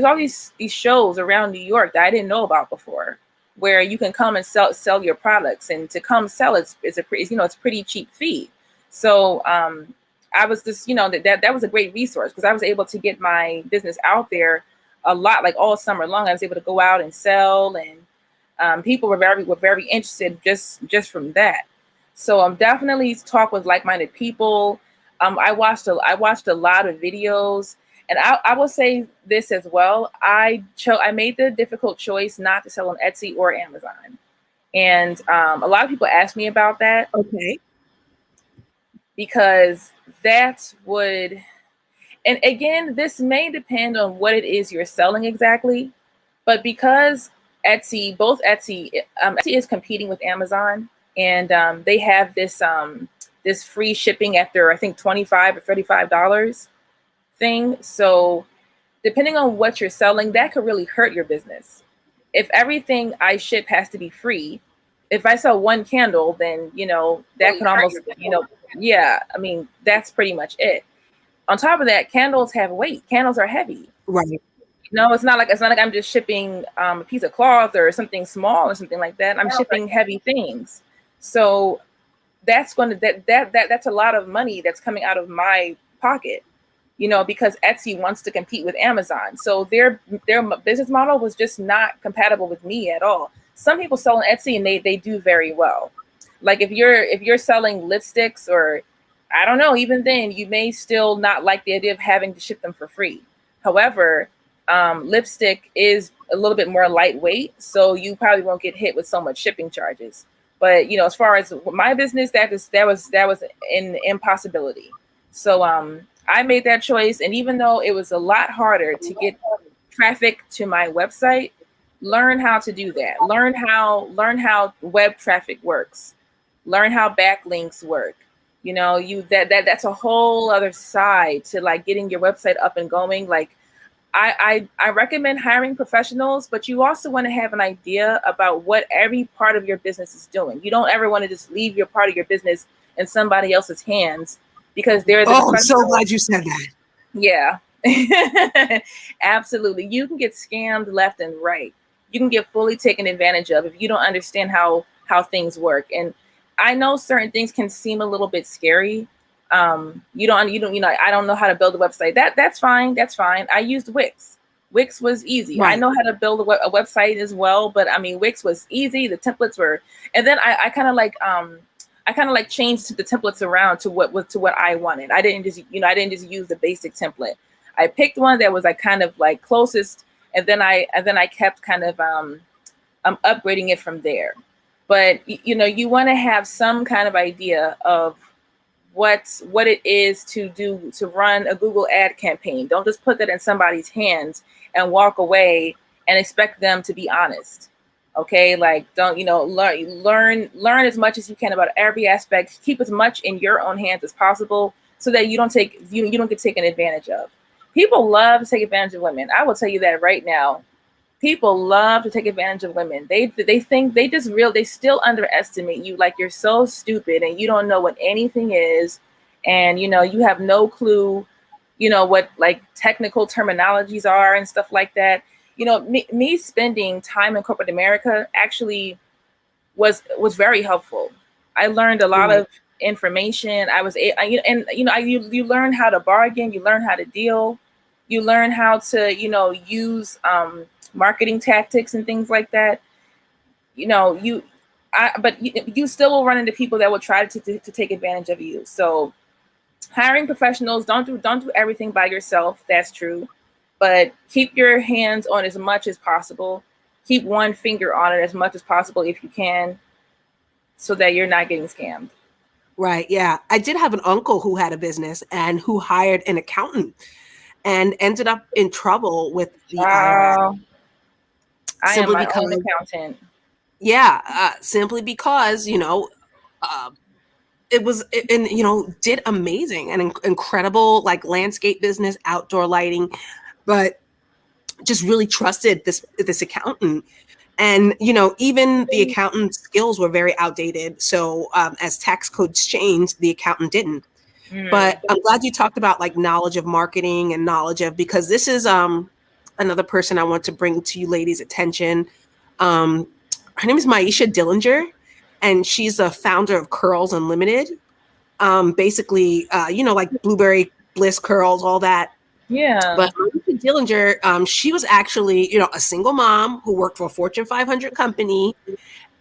shows around New York that I didn't know about before, where you can come and sell your products, and to come sell it's a pretty cheap fee. So I was just that was a great resource, because I was able to get my business out there a lot, like all summer long. I was able to go out and sell, and people were very interested just from that. So definitely talk with like-minded people. I watched a lot of videos, and I will say this as well. I made the difficult choice not to sell on Etsy or Amazon, and a lot of people ask me about that. Okay. Because that would, and again, this may depend on what it is you're selling exactly, but because Etsy is competing with Amazon, and they have this free shipping after, I think, $25 or $35 thing. So depending on what you're selling, that could really hurt your business. If everything I ship has to be free, if I sell one candle, then that could almost yeah, I mean, that's pretty much it. On top of that, candles have weight. Candles are heavy. Right. It's not like I'm just shipping a piece of cloth or something small or something like that. I'm shipping heavy things. So that's that's a lot of money that's coming out of my pocket, because Etsy wants to compete with Amazon. So their business model was just not compatible with me at all. Some people sell on Etsy and they do very well. Like if you're selling lipsticks, or I don't know, even then you may still not like the idea of having to ship them for free. However, lipstick is a little bit more lightweight, so you probably won't get hit with so much shipping charges. But as far as my business, that was an impossibility. So I made that choice, and even though it was a lot harder to get traffic to my website, learn how to do that. Learn how web traffic works. Learn how backlinks work. That's a whole other side to like getting your website up and going. Like I recommend hiring professionals, but you also want to have an idea about what every part of your business is doing. You don't ever want to just leave your part of your business in somebody else's hands, because there's I'm so glad you said that. Yeah. Absolutely. You can get scammed left and right. You can get fully taken advantage of if you don't understand how things work. And I know certain things can seem a little bit scary. I don't know how to build a website. That's fine. I used Wix. Wix was easy. Right. I know how to build a website as well, but I mean, Wix was easy. The templates were, and then I kind of like changed the templates around to what I wanted. I didn't just use the basic template. I picked one that was like kind of like closest, and then I kept kind of upgrading it from there. But you want to have some kind of idea of what it is to run a Google ad campaign. Don't just put that in somebody's hands and walk away and expect them to be honest. Okay, like don't learn as much as you can about every aspect. Keep as much in your own hands as possible, so that you don't get taken advantage of. People love to take advantage of women. I will tell you that right now. People love to take advantage of women. They think they still underestimate you. Like you're so stupid and you don't know what anything is, and you have no clue, what like technical terminologies are and stuff like that. Me spending time in corporate America actually was very helpful. I learned a lot of information. You learn how to bargain. You learn how to deal. You learn how to use marketing tactics and things like that. But you still will run into people that will try to take advantage of you. So hiring professionals, don't do everything by yourself. That's true. But keep your hands on as much as possible. Keep one finger on it as much as possible if you can, so that you're not getting scammed. Right. Yeah. I did have an uncle who had a business and who hired an accountant and ended up in trouble with the IRS Wow. I am simply my own because, accountant. yeah, simply because, uh, it was, and, did amazing and incredible like landscape business, outdoor lighting, but just really trusted this accountant. And, even the accountant's skills were very outdated. So as tax codes changed, the accountant didn't. Mm. But I'm glad you talked about like knowledge of marketing and knowledge of, because this is another person I want to bring to you ladies' attention. Um, Her name is Maisha Dillinger, and she's the founder of Curls Unlimited. Basically, like blueberry bliss curls, all that. Yeah. But Maisha Dillinger, she was actually, a single mom who worked for a Fortune 500 company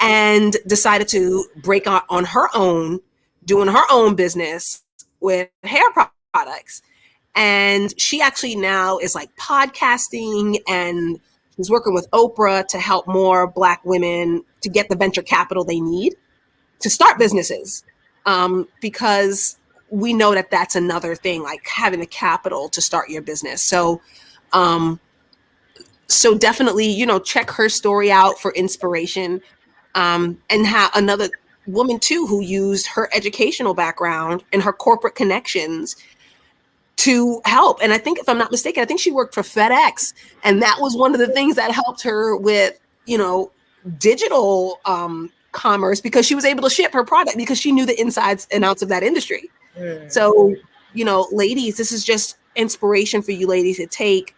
and decided to break out on her own, doing her own business with hair products. And she actually now is like podcasting, and she's working with Oprah to help more Black women to get the venture capital they need to start businesses. Because we know that that's another thing, like having the capital to start your business. Um, so definitely, check her story out for inspiration. And how another woman too who used her educational background and her corporate connections to help. And I think, if I'm not mistaken, I think she worked for FedEx, and that was one of the things that helped her with, digital commerce, because she was able to ship her product because she knew the insides and outs of that industry. Mm. So, ladies, this is just inspiration for you ladies to take,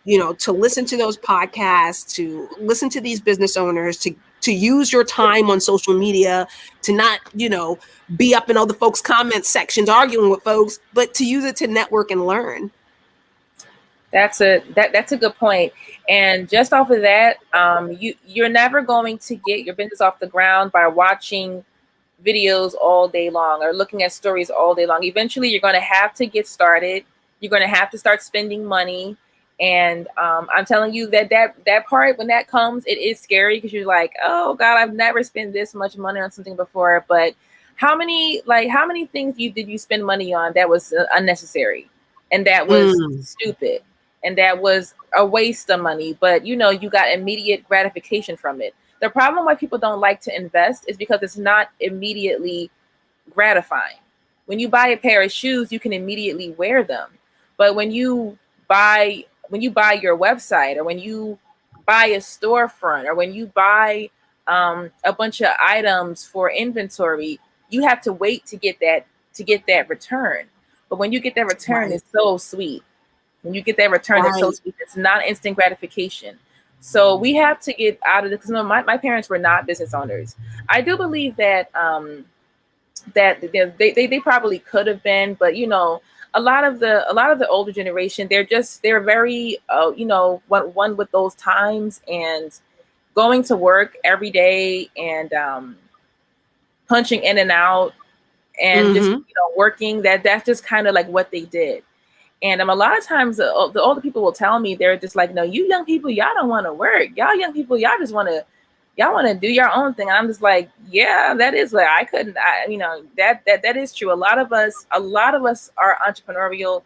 to listen to those podcasts, to listen to these business owners, to use your time on social media, to not, be up in all the folks' comment sections arguing with folks, but to use it to network and learn. That's a good point. And just off of that, you're never going to get your business off the ground by watching videos all day long or looking at stories all day long. Eventually, you're going to have to get started. You're going to have to start spending money. And I'm telling you that part, when that comes, it is scary because you're like, oh God, I've never spent this much money on something before. But how many things did you spend money on that was unnecessary and that was Mm, stupid and that was a waste of money, but you got immediate gratification from it. The problem why people don't like to invest is because it's not immediately gratifying. When you buy a pair of shoes, you can immediately wear them. But when you buy your website, or when you buy a storefront, or when you buy a bunch of items for inventory, you have to wait to get that return. But when you get that return, right, it's so sweet. When you get that return, it's so right. sweet. It's not instant gratification. So we have to get out of it, because my parents were not business owners. I do believe that they probably could have been, but a lot of the older generation, they're very one with those times, and going to work every day, and punching in and out, and just Mm-hmm. working. That's just kind of like what they did. And a lot of times the older people will tell me, they're just like, no, you young people, y'all don't want to work. Y'all young people, y'all want to do your own thing. And I'm just like, yeah, that is like, I couldn't, that is true. A lot of us are entrepreneurial.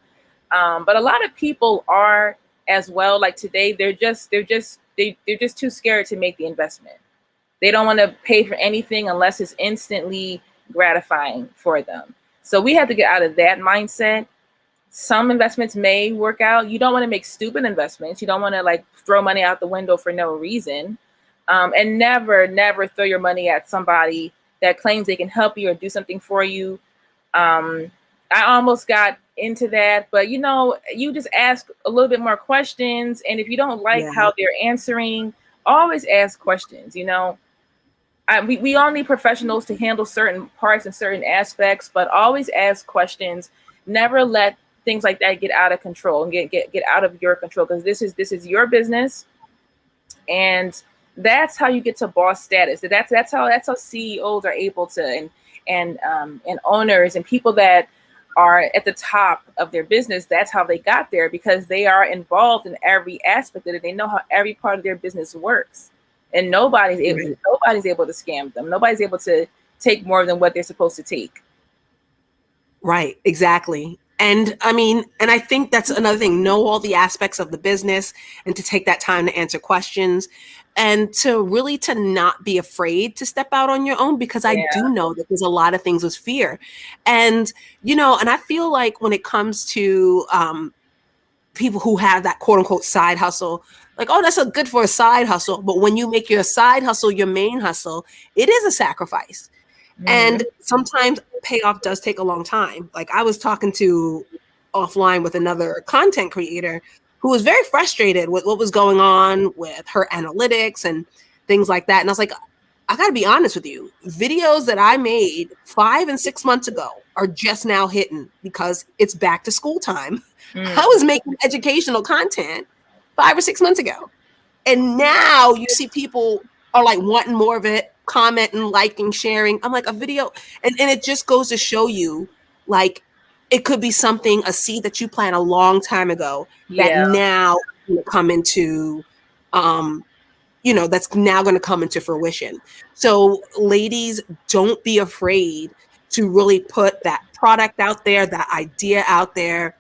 But a lot of people are as well. Like today, they're just too scared to make the investment. They don't want to pay for anything unless it's instantly gratifying for them. So we have to get out of that mindset. Some investments may work out. You don't want to make stupid investments. You don't want to like throw money out the window for no reason. And never, never throw your money at somebody that claims they can help you or do something for you. Um, I almost got into that, but you just ask a little bit more questions. And if you don't like Yeah. how they're answering, always ask questions. We all need professionals to handle certain parts and certain aspects, but always ask questions. Never let things like that get out of control and get out of your control, because this is your business, and that's how you get to boss status. That's how CEOs are able to, and owners and people that are at the top of their business. That's how they got there, because they are involved in every aspect of it. They know how every part of their business works, and nobody's able Right. to scam them. Nobody's able to take more than what they're supposed to take. Right, exactly. And I mean, and I think that's another thing, know all the aspects of the business and to take that time to answer questions and to really to not be afraid to step out on your own, because I do Yeah. know that there's a lot of things with fear. And and I feel like when it comes to people who have that quote unquote side hustle, like, oh, that's a good for a side hustle, but when you make your side hustle your main hustle, it is a sacrifice. Hmm. And sometimes payoff does take a long time. Like I was talking to offline with another content creator who was very frustrated with what was going on with her analytics and things like that. And I was like, I got to be honest with you. Videos that I made 5 and 6 months ago are just now hitting because it's back to school time. I Mm. was making educational content 5 or 6 months ago. And now you see people are like wanting more of it, commenting, liking, sharing. I'm like, a video. And it just goes to show you, like, it could be something, a seed that you planted a long time ago that Yeah. now will come into, that's now going to come into fruition. So, ladies, don't be afraid to really put that product out there, that idea out there,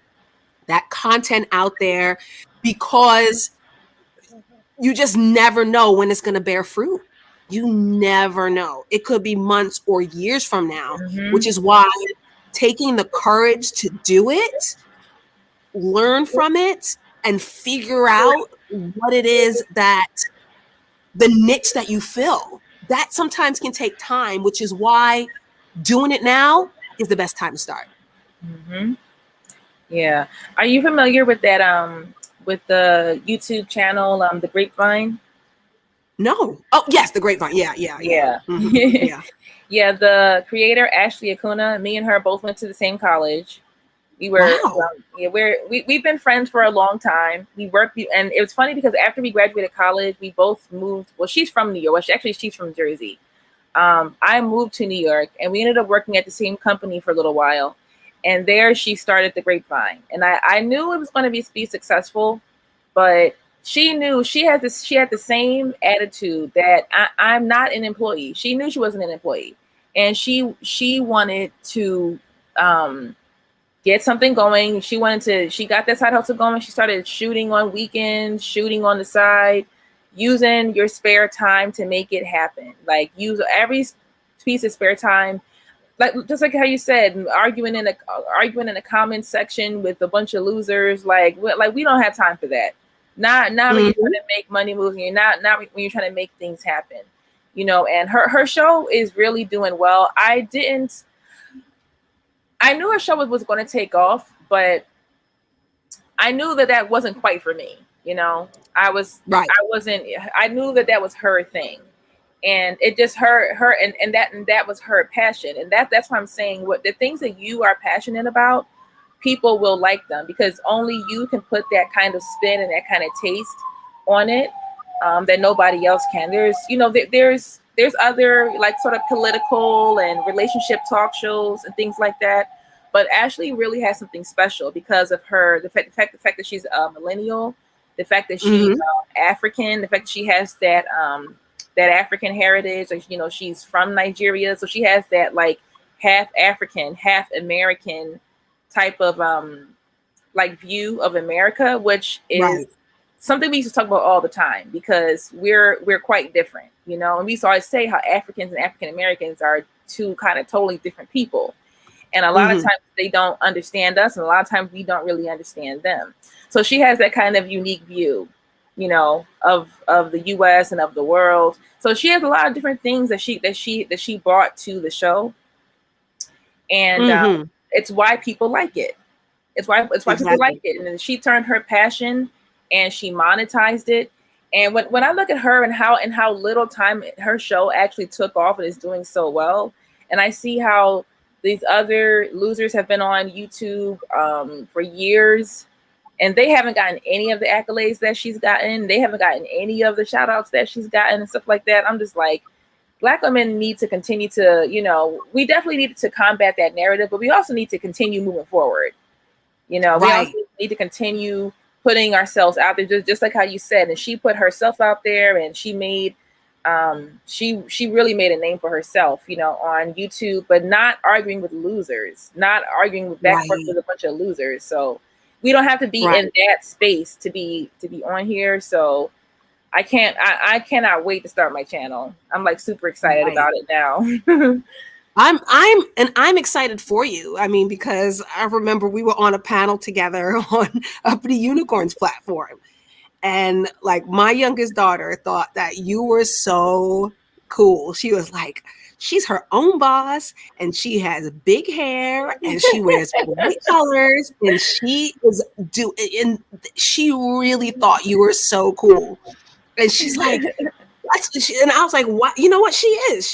that content out there, because you just never know when it's going to bear fruit. You never know. It could be months or years from now, which Hmm. is why taking the courage to do it, learn from it, and figure out what it is that the niche that you fill, that sometimes can take time, which is why doing it now is the best time to start. Hmm. Yeah. Are you familiar with that with the YouTube channel The Grapevine? No. Oh, yes, the grapevine. Yeah, yeah, yeah. Yeah. Yeah. Yeah, the creator Ashley Acuna, me and her both went to the same college. We were Wow. yeah, we've been friends for a long time. We worked, and it was funny because after we graduated college, we both moved. Well, she's from New York. Well, she's from Jersey. I moved to New York, and we ended up working at the same company for a little while. And there, she started the Grapevine, and I knew it was going to be successful, but she knew she had the same attitude that I'm not an employee. She knew she wasn't an employee, and she wanted to get something going. She got that side hustle going. She started shooting on weekends, shooting on the side, using your spare time to make it happen. Like use every piece of spare time. Like just like how you said, arguing in a comment section with a bunch of losers. Like we don't have time for that. Not when you're trying Mhm. to make money moves. And you're not when you're trying to make things happen. And her show is really doing well. I knew her show was going to take off, but I knew that wasn't quite for me. Right. I wasn't, I knew that was her thing. And it just and that was her passion. And that's why I'm saying what the things that you are passionate about, people will like them because only you can put that kind of spin and that kind of taste on it that nobody else can. There's other like sort of political and relationship talk shows and things like that, but Ashley really has something special because of her the fact that she's a millennial, the fact that she's Mhm. African, the fact that she has that African heritage. Like, she's from Nigeria, so she has that like half African, half American type of like view of America, which is Right. something we used to talk about all the time because we're quite different, and we used to always say how Africans and African Americans are two kind of totally different people. And a lot of Mhm. times they don't understand us, and a lot of times we don't really understand them. So she has that kind of unique view, of the US and of the world. So she has a lot of different things that she brought to the show. And Mhm. it's why people like it. It's why people like Exactly. it. And then she turned her passion and she monetized it. And when I look at her and how little time her show actually took off and is doing so well, and I see how these other losers have been on YouTube for years, and they haven't gotten any of the accolades that she's gotten. They haven't gotten any of the shout outs that she's gotten and stuff like that. I'm just like, Black women need to continue to, we definitely need to combat that narrative, but we also need to continue moving forward. We also Right. need to continue putting ourselves out there, just like how you said. And she put herself out there, and she made she really made a name for herself, on YouTube, but not arguing with losers, not arguing back and forth Right. with a bunch of losers. So we don't have to be Right. in that space to be on here. So I cannot wait to start my channel. I'm like super excited Right. about it now. I'm excited for you. I mean, because I remember we were on a panel together on Uppity Unicorns platform. And like my youngest daughter thought that you were so cool. She was like, she's her own boss and she has big hair and she wears bright colors and and she really thought you were so cool. And she's like, and I was like, what? You know what? She is.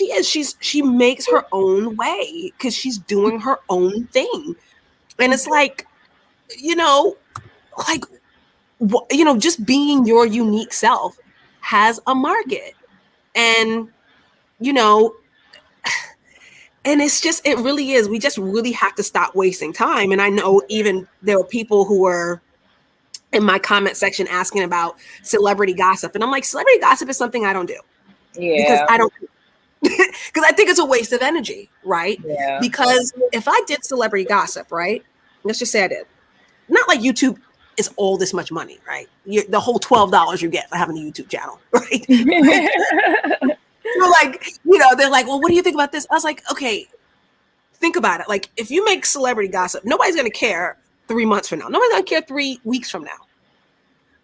She makes her own way because she's doing her own thing. And it's like, you know, like, just being your unique self has a market. And, you know, and it really is. We just really have to stop wasting time. And I know even there were people who were in my comment section asking about celebrity gossip. And I'm like, celebrity gossip is something I don't do because Yeah. I don't because I think it's a waste of energy, right? Yeah. Because if I did celebrity gossip, right? Let's just say I did. Not like YouTube is all this much money, right? The whole $12 you get for having a YouTube channel, right? They're like, well, what do you think about this? I was like, okay, think about it. Like, if you make celebrity gossip, nobody's going to care 3 months from now. Nobody's going to care 3 weeks from now.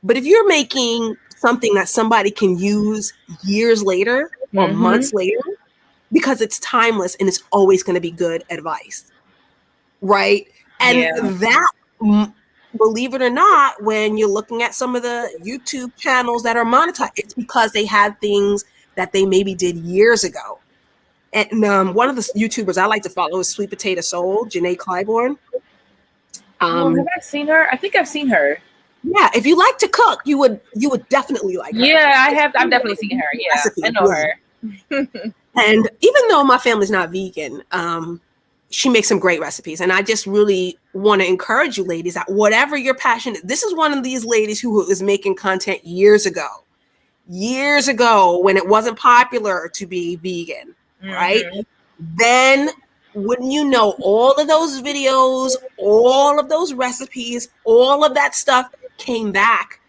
But if you're making something that somebody can use years later or months later, because it's timeless and it's always going to be good advice, right? And that, believe it or not, when you're looking at some of the YouTube channels that are monetized, it's because they had things that they maybe did years ago. And one of the YouTubers I like to follow is Sweet Potato Soul, Janae Clybourne. Have I seen her? I think I've seen her. Yeah, if you like to cook, you would definitely like her. Yeah, I've definitely seen her. Yeah, recipes, I know her. And even though my family's not vegan, she makes some great recipes. And I just really want to encourage you ladies that whatever your passion is, this is one of these ladies who is making content years ago when it wasn't popular to be vegan, right? Then wouldn't you know, all of those videos, all of those recipes, all of that stuff came back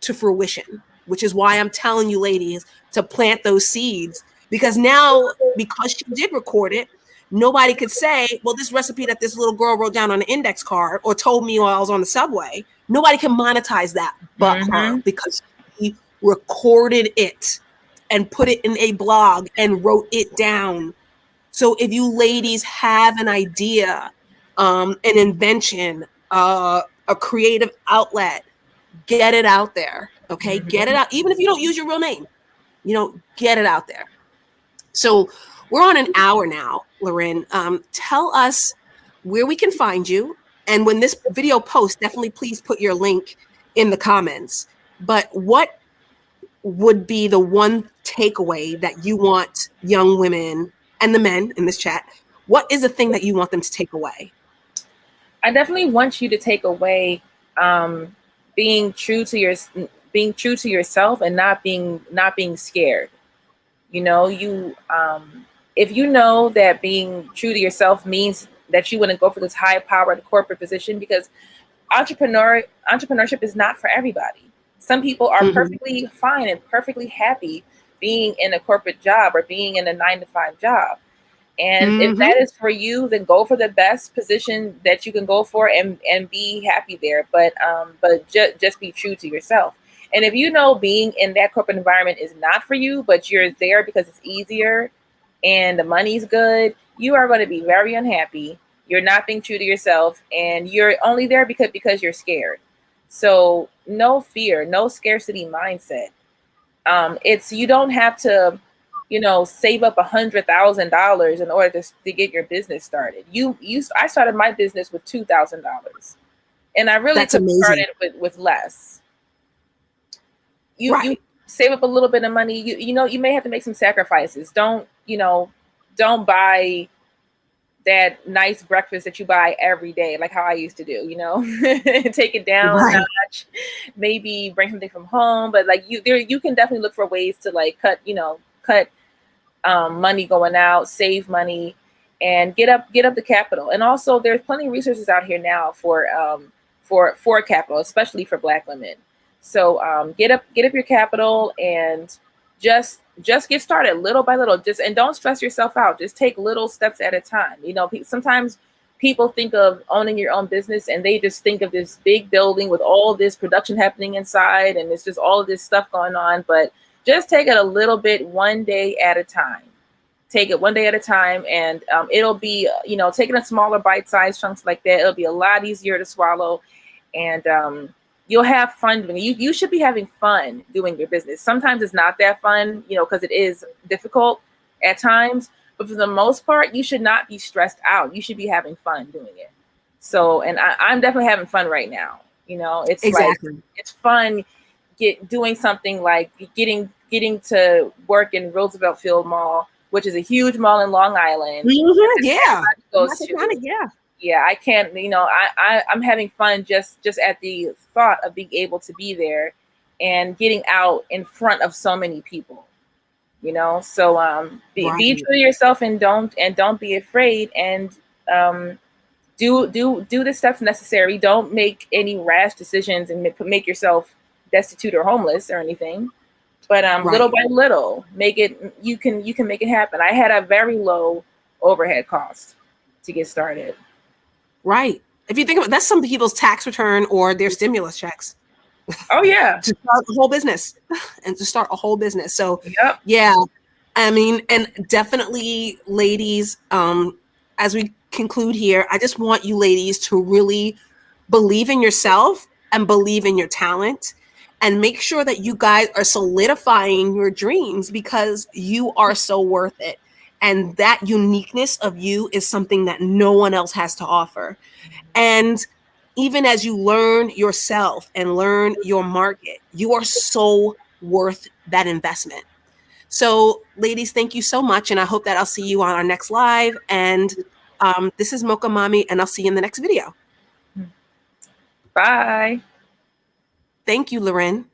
to fruition, which is why I'm telling you ladies to plant those seeds, because now, because she did record it, nobody could say, well, this recipe that this little girl wrote down on an index card or told me while I was on the subway, nobody can monetize that but her, because she recorded it and put it in a blog and wrote it down. So if you ladies have an idea, an invention, a creative outlet, get it out there, okay? Get it out. Even if you don't use your real name, get it out there. So we're on an hour now, Lauren. Tell us where we can find you. And when this video posts, definitely please put your link in the comments. But what would be the one takeaway that you want young women and the men in this chat, what is the thing that you want them to take away? I definitely want you to take away being true to yourself and not being scared. If you know that being true to yourself means that you wouldn't go for this high powered corporate position, because entrepreneurship is not for everybody. Some people are perfectly fine and perfectly happy being in a corporate job or being in a 9-to-5 job. And if that is for you, then go for the best position that you can go for and be happy there. But just be true to yourself. And if you know being in that corporate environment is not for you, but you're there because it's easier and the money's good, you are going to be very unhappy. You're not being true to yourself, and you're only there because you're scared. So no fear, no scarcity mindset. You don't have to, save up $100,000 in order to get your business started. I started my business with $2,000, and I really could have started with less. You save up a little bit of money. You may have to make some sacrifices. Don't buy that nice breakfast that you buy every day, like how I used to do, take it down a notch, maybe bring something from home. But like you can definitely look for ways to like cut cut money going out, save money, and get up the capital. And also, there's plenty of resources out here now for capital, especially for Black women. So get up your capital and just get started little by little. Just and don't stress yourself out. Just take little steps at a time. You know, sometimes people think of owning your own business and they just think of this big building with all this production happening inside and it's just all of this stuff going on. But just take it a little bit, one day at a time. Take it one day at a time, and it'll be, taking a smaller bite-sized chunks like that, it'll be a lot easier to swallow, and you'll have fun doing it. You should be having fun doing your business. Sometimes it's not that fun, because it is difficult at times, but for the most part, you should not be stressed out. You should be having fun doing it. So, and I'm definitely having fun right now. It's Exactly. like, it's fun doing something like getting to work in Roosevelt Field Mall, which is a huge mall in Long Island. Mm-hmm. Yeah. Goes to. Yeah, I can't, I'm having fun just at the thought of being able to be there and getting out in front of so many people, so be true to yourself and don't be afraid, and do the steps necessary. Don't make any rash decisions and make yourself destitute or homeless or anything, but little by little, you can make it happen. I had a very low overhead cost to get started. Right. If you think about it, that's some people's tax return or their stimulus checks. Oh yeah. To start a whole business So yep. Yeah, I mean, and definitely ladies, as we conclude here, I just want you ladies to really believe in yourself and believe in your talent and make sure that you guys are solidifying your dreams because you are so worth it. And that uniqueness of you is something that no one else has to offer. And even as you learn yourself and learn your market, you are so worth that investment. So, ladies, thank you so much. And I hope that I'll see you on our next live. And this is Mocha Mommy, and I'll see you in the next video. Bye. Thank you, Lauren.